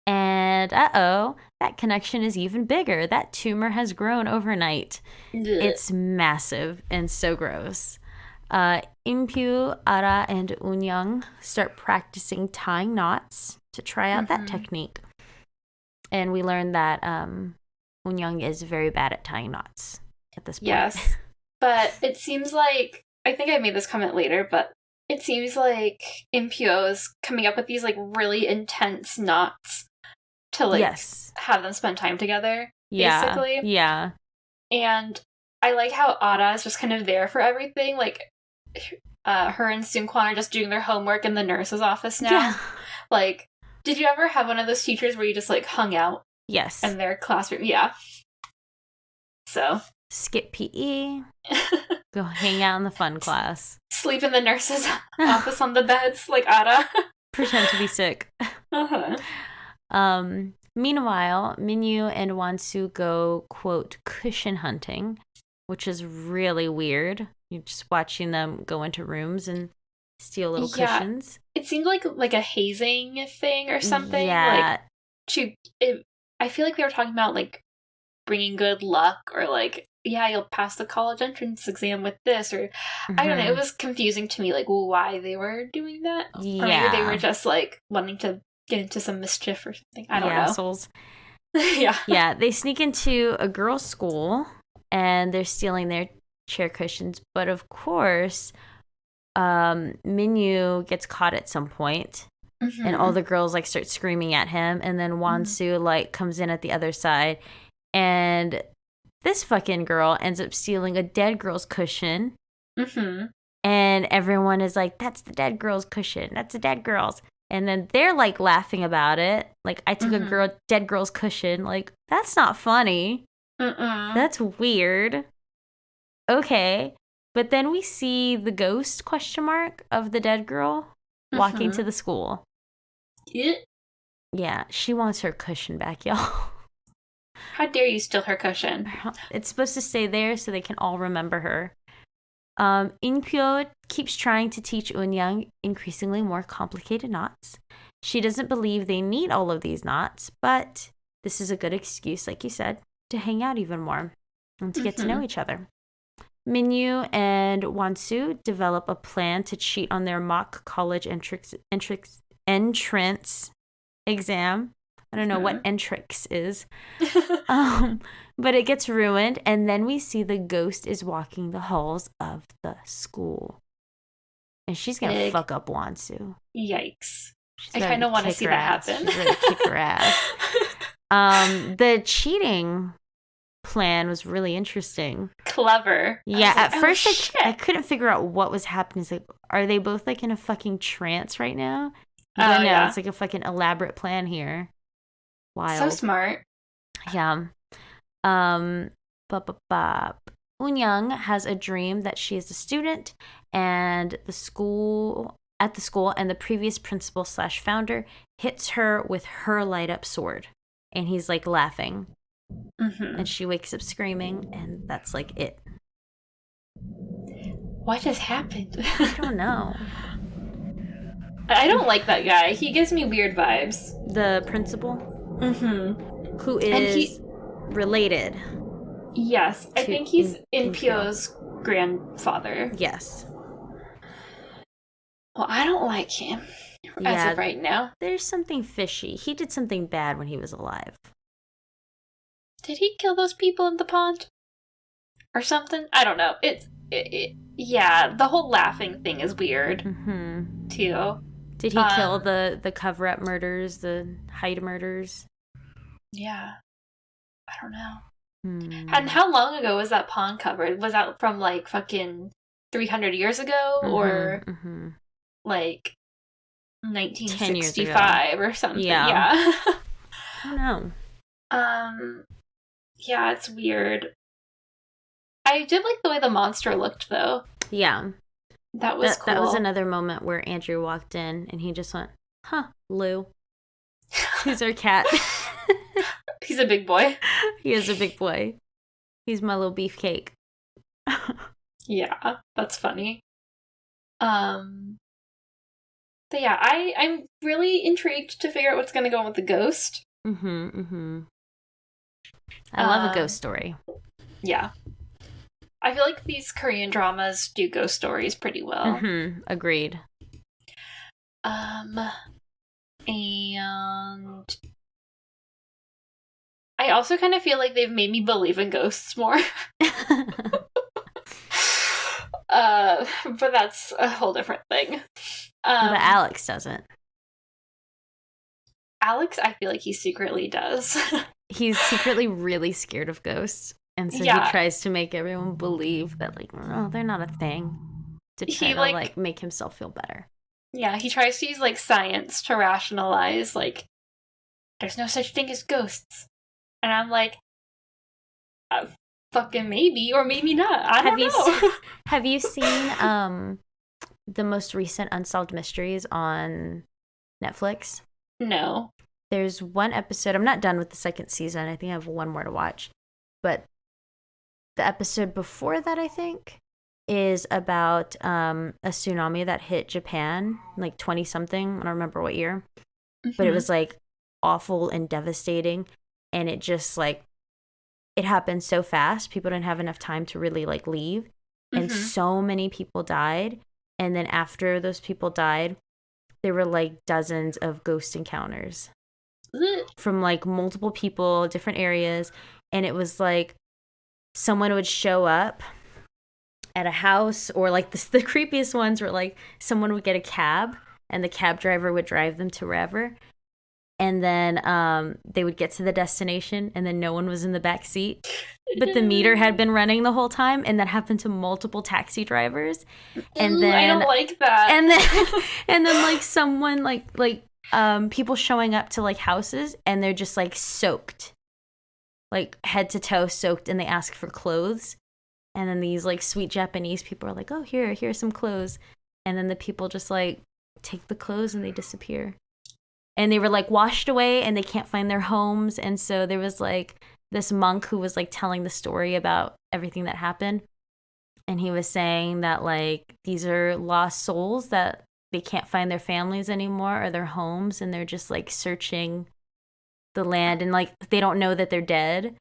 and that connection is even bigger. That tumor has grown overnight. Ugh. It's massive and so gross. Impyu, Ara, and Unyoung start practicing tying knots to try out that technique. And we learn that Unyoung is very bad at tying knots at this point. Yes, but it seems like, I think I made this comment later, but it seems like Impyo is coming up with these like really intense knots to like have them spend time together, basically. Yeah. And I like how Ada is just kind of there for everything. Like, her and Seungkwan are just doing their homework in the nurse's office now. Yeah. Like, did you ever have one of those teachers where you just like hung out? Yes. In their classroom? Yeah. So. Skip PE. Go hang out in the fun class. Sleep in the nurse's office on the beds like Ada. Pretend to be sick. Meanwhile, Minyu and Wansu go, quote, cushion hunting, which is really weird. You're just watching them go into rooms and steal little cushions. It seemed like a hazing thing or something. Yeah. I feel like they were talking about like bringing good luck or like yeah, you'll pass the college entrance exam with this, or I don't know. It was confusing to me, like, why they were doing that. Yeah. Or maybe they were just, like, wanting to get into some mischief or something. I don't know. Assholes. Yeah. Yeah, they sneak into a girls' school, and they're stealing their chair cushions. But, of course, Minyu gets caught at some point, and all the girls, like, start screaming at him. And then Wonsu, like, comes in at the other side, and this fucking girl ends up stealing a dead girl's cushion. And everyone is like, that's the dead girl's cushion. That's the dead girl's. And then they're, like, laughing about it. Like, I took a dead girl's cushion. Like, that's not funny. That's weird. Okay. But then we see the ghost, ? Of the dead girl walking to the school. Yeah, she wants her cushion back, y'all. How dare you steal her cushion? It's supposed to stay there so they can all remember her. In-pyo keeps trying to teach Eun-young increasingly more complicated knots. She doesn't believe they need all of these knots, but this is a good excuse, like you said, to hang out even more and to get to know each other. Minyu and Wonsu develop a plan to cheat on their mock college entrance exam. I don't know what entrix is. But it gets ruined, and then we see the ghost is walking the halls of the school. And she's going to fuck up Wonsu. Yikes. I kind of want to see that happen. She's going to kick her ass. The cheating plan was really interesting. Clever. Yeah, at first I couldn't figure out what was happening. It's like, are they both like in a fucking trance right now? But no, it's like a fucking elaborate plan here. Wild. So smart. Yeah. Eun-young has a dream that she is a student and at the school, and the previous principal / founder hits her with her light up sword, and he's like laughing, and she wakes up screaming, and that's like it. What has happened? I don't know. I don't like that guy. He gives me weird vibes. The principal? Who is related. Yes, I think he's In-pyo's grandfather. Yes. Well, I don't like him as of right now. There's something fishy. He did something bad when he was alive. Did he kill those people in the pond? Or something? I don't know. Yeah, the whole laughing thing is weird, too. Did he kill the cover-up murders, the Hyde murders? Yeah. I don't know. And how long ago was that pond covered? Was that from, like, fucking 300 years ago? Or, like, 1965 or something? Yeah. I don't know. Yeah, it's weird. I did like the way the monster looked, though. Yeah. That was cool. That was another moment where Andrew walked in and he just went, huh, Lou. Who's our cat? He's a big boy. He is a big boy. He's my little beefcake. Yeah, that's funny. But yeah, I'm really intrigued to figure out what's going to go on with the ghost. I love a ghost story. Yeah. I feel like these Korean dramas do ghost stories pretty well. Agreed. And I also kind of feel like they've made me believe in ghosts more. But that's a whole different thing. But Alex doesn't. Alex, I feel like he secretly does. He's secretly really scared of ghosts. And so he tries to make everyone believe that, like, no, they're not a thing. To try to, like, make himself feel better. Yeah, he tries to use, like, science to rationalize, like, there's no such thing as ghosts. And I'm like, fucking maybe, or maybe not. I don't know. Have you seen the most recent Unsolved Mysteries on Netflix? No. There's one episode. I'm not done with the second season. I think I have one more to watch. But the episode before that, I think, is about a tsunami that hit Japan, like 20-something. I don't remember what year. But it was, like, awful and devastating. And it just, like, it happened so fast. People didn't have enough time to really like leave. And so many people died. And then after those people died, there were like dozens of ghost encounters from like multiple people, different areas. And it was like someone would show up at a house, or like the creepiest ones were like someone would get a cab and the cab driver would drive them to wherever. And then they would get to the destination and then no one was in the back seat. But the meter had been running the whole time, and that happened to multiple taxi drivers. And then I don't like that. And then like someone like people showing up to like houses and they're just like soaked. Like head to toe soaked, and they ask for clothes. And then these like sweet Japanese people are like, "Oh, here's some clothes." And then the people just like take the clothes and they disappear. And they were like washed away and they can't find their homes. And so there was like this monk who was like telling the story about everything that happened. And he was saying that like these are lost souls that they can't find their families anymore or their homes. And they're just like searching the land, and like they don't know that they're dead.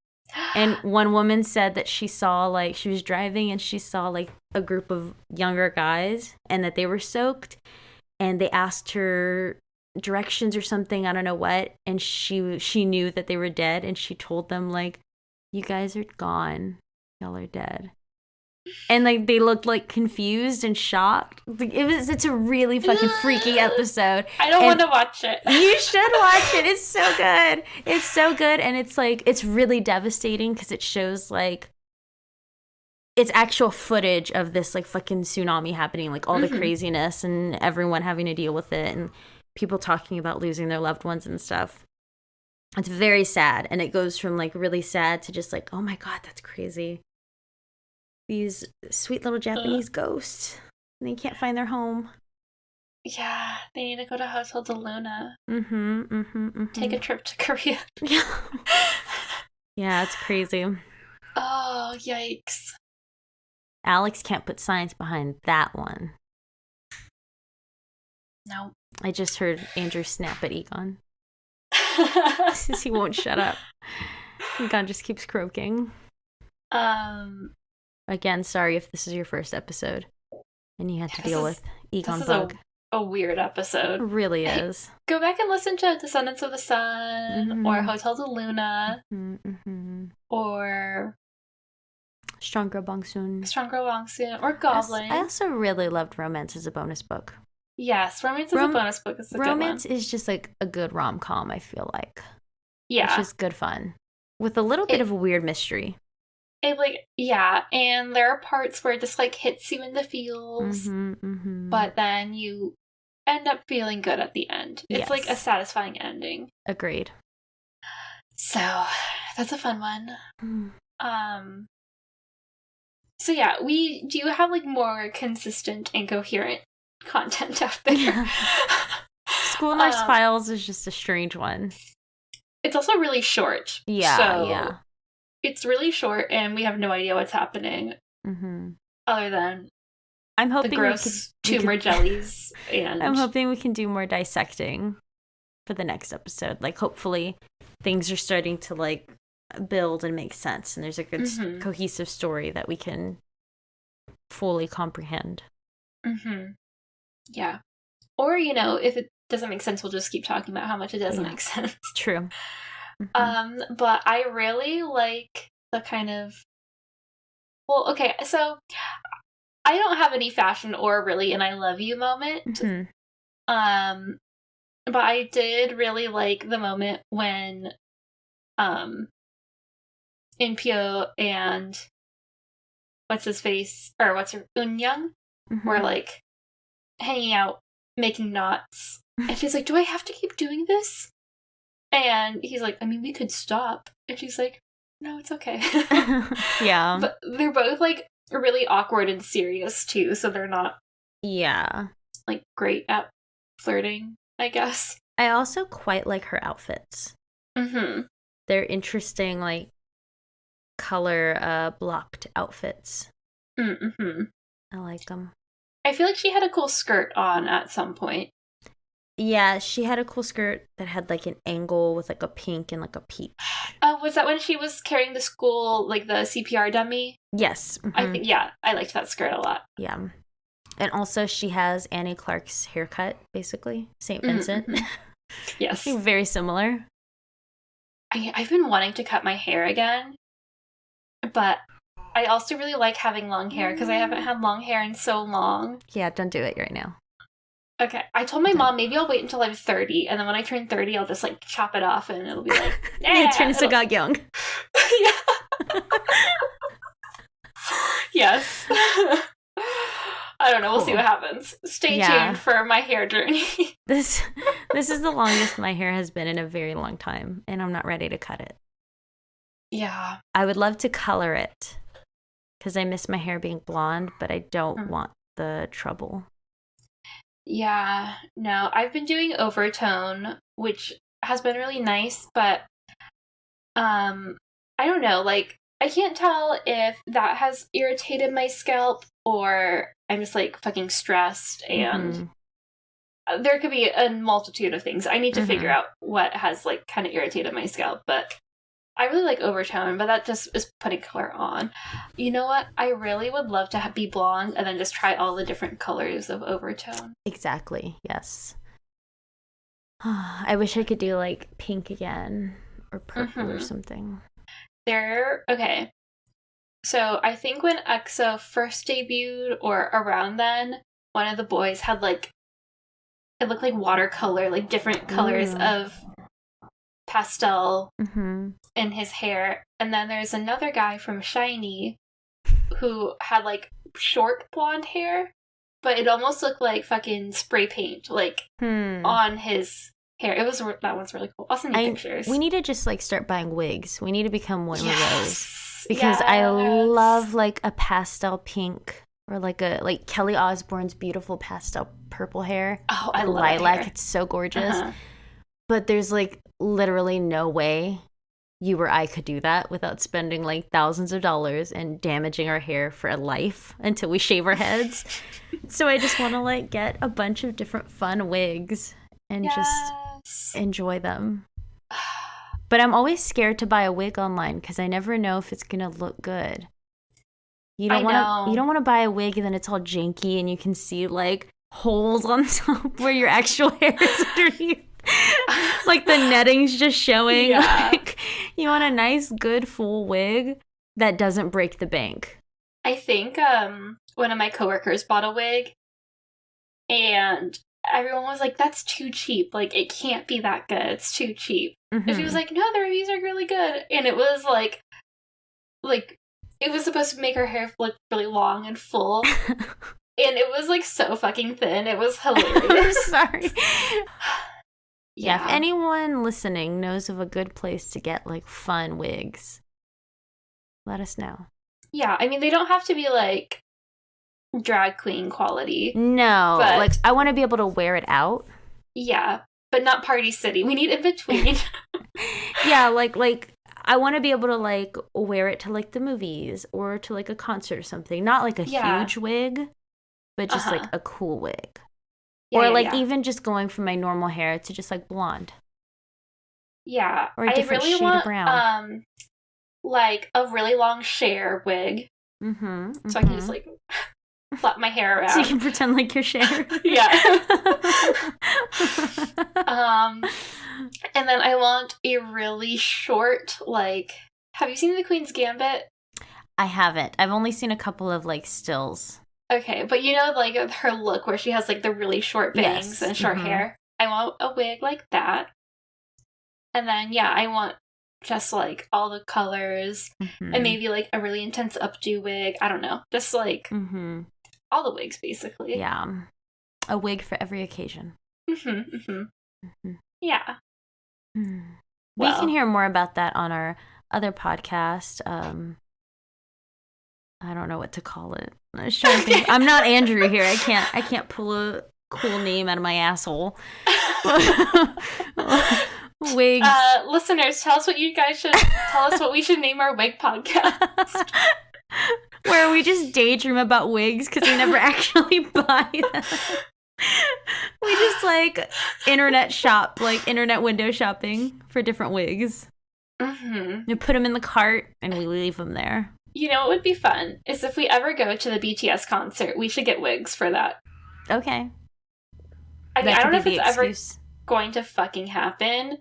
And one woman said that she saw like she was driving and she saw like a group of younger guys and that they were soaked. And they asked her directions or something, I don't know what, and she knew that they were dead, and she told them like, "You guys are gone, y'all are dead." And like they looked like confused and shocked. Like, it's a really fucking freaky episode. I don't want to watch it. You should watch it. It's so good. It's so good. And it's like it's really devastating because it shows like it's actual footage of this like fucking tsunami happening, like all the craziness and everyone having to deal with it, and people talking about losing their loved ones and stuff. It's very sad, and it goes from like really sad to just like, oh my god, that's crazy. These sweet little Japanese ghosts, and they can't find their home. Yeah, they need to go to Hotel de Luna. Take a Mm-hmm. trip to Korea. Yeah, it's crazy. Oh, yikes. Alex can't put science behind that one. No. I just heard Andrew snap at Egon. Since he won't shut up. Egon just keeps croaking. Again, sorry if this is your first episode and you had to deal with Egon Bug. A weird episode. It really is. Go back and listen to Descendants of the Sun or Hotel de Luna or Stronger Bongsoon or Goblin. I also really loved Romance as a bonus book. Yes, Romance as a bonus book is a good one. Romance is just like a good rom-com, I feel like. Yeah. It's just good fun. With a little bit of a weird mystery. And there are parts where it just like hits you in the feels, but then you end up feeling good at the end. It's like a satisfying ending. Agreed. So that's a fun one. So yeah, we do have like more consistent and coherent content out there. School Nurse Files is just a strange one. It's also really short. Yeah. It's really short, and we have no idea what's happening, other than I'm hoping the gross tumor jellies. And I'm hoping we can do more dissecting for the next episode. Like, hopefully, things are starting to like build and make sense, and there's a good cohesive story that we can fully comprehend. Yeah, or if it doesn't make sense, we'll just keep talking about how much it doesn't make sense. True. But I really like the kind of so I don't have any fashion or really an I love you moment. But I did really like the moment when Inpyo and Eun-young were like hanging out making knots, and she's like, "Do I have to keep doing this?" And he's like, "I mean, we could stop." And she's like, "No, it's okay." Yeah. But they're both like really awkward and serious too, so they're not like great at flirting, I guess. I also quite like her outfits. They're interesting, like color blocked outfits. I like them. I feel like she had a cool skirt on at some point. Yeah, she had a cool skirt that had like an angle with like a pink and like a peach. Oh was that when she was carrying the school, like the CPR dummy? Yes. Mm-hmm. I think, I liked that skirt a lot. Yeah. And also she has Annie Clark's haircut, basically. St. Vincent. Mm-hmm. Yes. Very similar. I've been wanting to cut my hair again, but I also really like having long hair because I haven't had long hair in so long. Yeah, don't do it right now. Okay. I told my mom maybe I'll wait until I'm 30, and then when I turn 30, I'll just, like, chop it off, and it'll be like, yeah, turn into Young. Yeah. Yes. I don't know. We'll see what happens. Stay tuned for my hair journey. This is the longest my hair has been in a very long time, and I'm not ready to cut it. Yeah. I would love to color it because I miss my hair being blonde, but I don't want the trouble. Yeah. No, I've been doing overtone, which has been really nice, but I don't know, like, I can't tell if that has irritated my scalp or I'm just, like, fucking stressed, and there could be a multitude of things. I need to figure out what has, like, kind of irritated my scalp, but I really like overtone, but that just is putting color on. You know what? I really would love to be blonde and then just try all the different colors of overtone. Exactly, yes. I wish I could do, like, pink again or purple or something. Okay. So I think when EXO first debuted or around then, one of the boys had, like, it looked like watercolor, like different colors of pastel in his hair. And then there's another guy from SHINee who had, like, short blonde hair, but it almost looked like fucking spray paint, like, on his hair. That one's really cool. I'll send you pictures. We need to just, like, start buying wigs. We need to become one of those. Because I love, like, a pastel pink or like Kelly Osbourne's beautiful pastel purple hair. Oh, I love lilac. It's so gorgeous. But there's, like, literally no way you or I could do that without spending, like, thousands of dollars and damaging our hair for a life until we shave our heads. So I just want to, like, get a bunch of different fun wigs and just enjoy them. But I'm always scared to buy a wig online because I never know if it's gonna look good. You don't want to buy a wig and then it's all janky and you can see, like, holes on top where your actual hair is underneath. Like the netting's just showing. Yeah. Like, you want a nice, good, full wig that doesn't break the bank. I think one of my coworkers bought a wig and everyone was like, that's too cheap. Like, it can't be that good. It's too cheap. And she was like, no, the reviews are really good. And it was like it was supposed to make her hair look really long and full. And it was, like, so fucking thin. It was hilarious. I'm sorry. Yeah, if anyone listening knows of a good place to get, like, fun wigs, let us know. Yeah, I mean, they don't have to be, like, drag queen quality. No, but, like, I want to be able to wear it out. Yeah, but not Party City. We need in between. Yeah, like I want to be able to, like, wear it to, like, the movies or to, like, a concert or something. Not, like, a huge wig, but just, like, a cool wig. Yeah, or, like, even just going from my normal hair to just, like, blonde. Yeah. Or a different shade of brown. Like, a really long Cher wig. So I can just, like, flap my hair around. So you can pretend like you're Cher. Yeah. And then I want a really short, like... Have you seen The Queen's Gambit? I haven't. I've only seen a couple of, like, stills. Okay, but you know, like, her look where she has, like, the really short bangs and short hair? I want a wig like that. And then, yeah, I want just, like, all the colors and maybe, like, a really intense updo wig. I don't know. Just, like, all the wigs, basically. Yeah. A wig for every occasion. Yeah. We can hear more about that on our other podcast. I don't know what to call it. I was trying to think. I'm not Andrew here. I can't pull a cool name out of my asshole. Wigs. Listeners, tell us what we should name our wig podcast. Where we just daydream about wigs because we never actually buy them. We just, like, internet window shopping for different wigs. Mm-hmm. We put them in the cart and we leave them there. You know what would be fun is if we ever go to the BTS concert, we should get wigs for that. Okay. I mean, I don't know if it's ever going to fucking happen.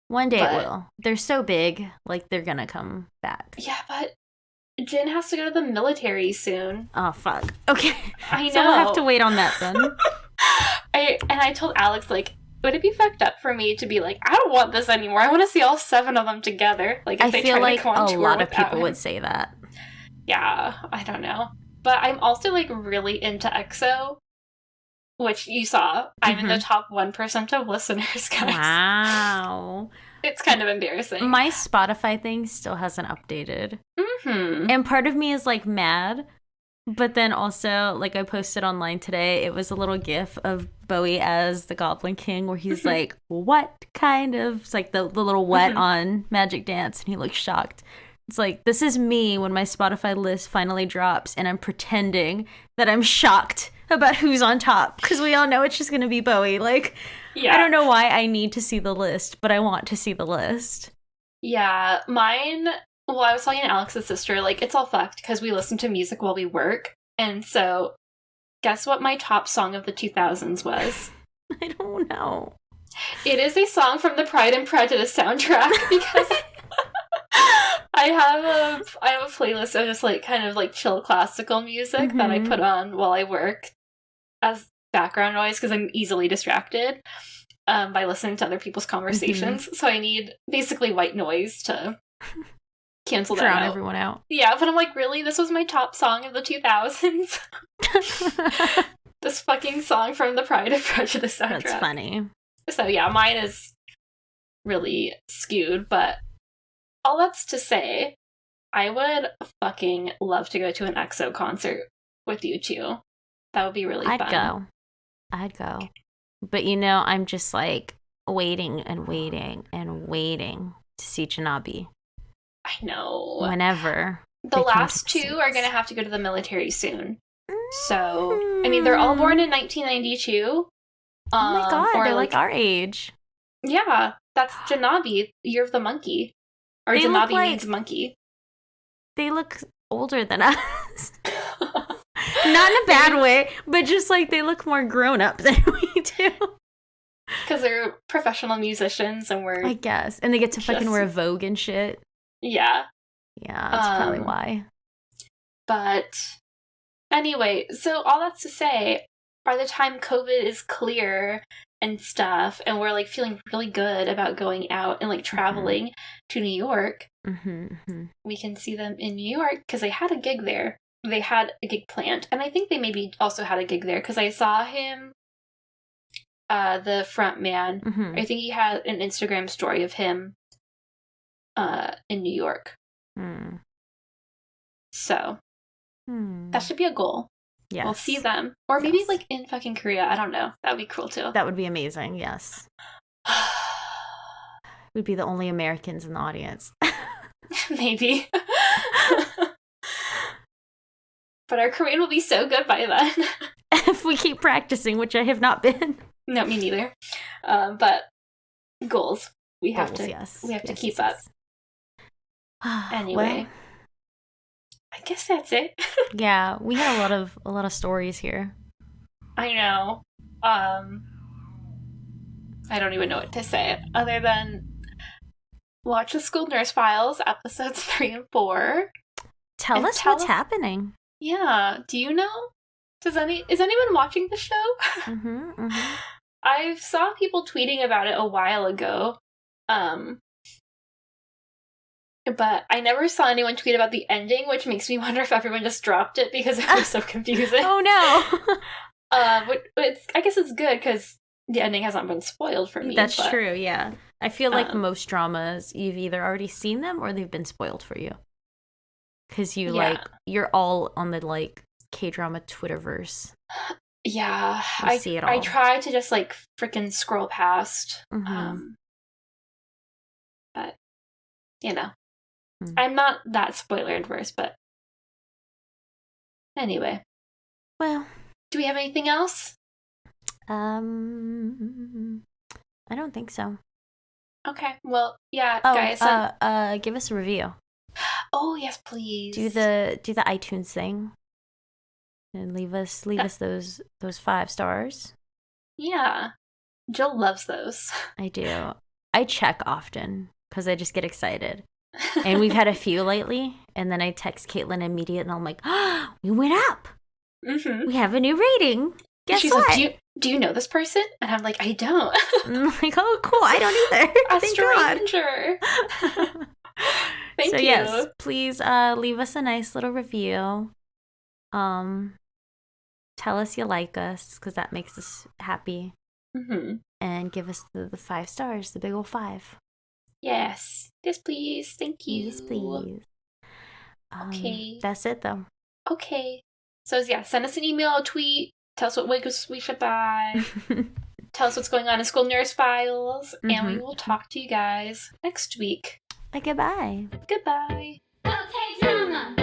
One day it will. They're so big, like they're gonna come back. Yeah, but Jin has to go to the military soon. Oh, fuck. Okay. I know. So we'll have to wait on that then. I told Alex, like, would it be fucked up for me to be like, I don't want this anymore. I want to see all 7 of them together. Like, if I they feel try like to go on a tour lot of people him. would say that. Yeah, I don't know. But I'm also, like, really into EXO, which you saw. I'm in the top 1% of listeners, guys. Wow. It's kind of embarrassing. My Spotify thing still hasn't updated. Mm-hmm. And part of me is, like, mad. But then also, like, I posted online today, it was a little gif of Bowie as the Goblin King where he's like, what kind of... It's like the little what on Magic Dance, and he looks shocked. It's like, this is me when my Spotify list finally drops, and I'm pretending that I'm shocked about who's on top, because we all know it's just going to be Bowie. Like, yeah. I don't know why I need to see the list, but I want to see the list. Yeah, mine... Well, I was talking to Alex's sister, like, it's all fucked because we listen to music while we work. And so, guess what my top song of the 2000s was? I don't know. It is a song from the Pride and Prejudice soundtrack because I have a playlist of just, like, kind of, like, chill classical music that I put on while I work as background noise because I'm easily distracted by listening to other people's conversations. So I need basically white noise to... cancel that drown out. Everyone out. Yeah, but I'm like, really? This was my top song of the 2000s? This fucking song from the Pride and Prejudice soundtrack. That's funny. So yeah, mine is really skewed, but all that's to say, I would fucking love to go to an EXO concert with you two. That would be really fun. I'd go. But you know, I'm just like waiting and waiting and waiting to see Janabi. I know. Whenever. The last 2 are going to have to go to the military soon. So, I mean, they're all born in 1992. Oh my god, they're like our age. Yeah, that's Janabi, Year of the Monkey. Or they Janabi means monkey. They look older than us. Not in a bad way, but just like they look more grown up than we do. Because they're professional musicians and we're... I guess. And they get to fucking wear Vogue and shit. Yeah. Yeah, that's probably why. But anyway, so all that's to say, by the time COVID is clear and stuff, and we're like feeling really good about going out and like traveling to New York, we can see them in New York because they had a gig there. They had a gig planned. And I think they maybe also had a gig there because I saw him, the front man. I think he had an Instagram story of him in New York. So that should be a goal. Yes. We'll see them. Or maybe like in fucking Korea. I don't know. That would be cool too. That would be amazing, yes. We'd be the only Americans in the audience. Maybe. But our Korean will be so good by then. If we keep practicing, which I have not been. No, me neither. But goals. We have to keep up. Anyway, well, I guess that's it. Yeah, we had a lot of stories here. I know. I don't even know what to say other than watch the School Nurse Files episodes 3 and 4. Tell us what's happening. Yeah. Do you know? Is anyone watching the show? I saw people tweeting about it a while ago. But I never saw anyone tweet about the ending, which makes me wonder if everyone just dropped it because it was so confusing. Oh no! But I guess it's good because the ending hasn't been spoiled for me. That's true, yeah. I feel like most dramas, you've either already seen them or they've been spoiled for you. Because you're all on the like K-drama Twitterverse. Yeah, I see it all. I try to just like freaking scroll past. But you know. I'm not that spoiler adverse, but anyway. Well, do we have anything else? I don't think so. Okay. Well, yeah, Oh, guys. give us a review. Oh, yes, please. Do the iTunes thing. And leave us those 5 stars. Yeah. Jill loves those. I do. I check often because I just get excited. And we've had a few lately, and then I text Kaitlin immediately, and I'm like, oh, we went up. Mm-hmm. We have a new rating. Guess She's what? Like, do you know this person? And I'm like, I don't. I'm like, oh, cool. I don't either. A stranger. Thank you. Yes, please leave us a nice little review. Tell us you like us, because that makes us happy. Mm-hmm. And give us the 5 stars, the big old 5. Yes. Yes, please. Thank you. Yes, please. Okay. That's it, though. Okay. So, yeah, send us an email, a tweet. Tell us what wigs we should buy. Tell us what's going on in School Nurse Files. Mm-hmm. And we will talk to you guys next week. Goodbye. Goodbye. Okay, drama.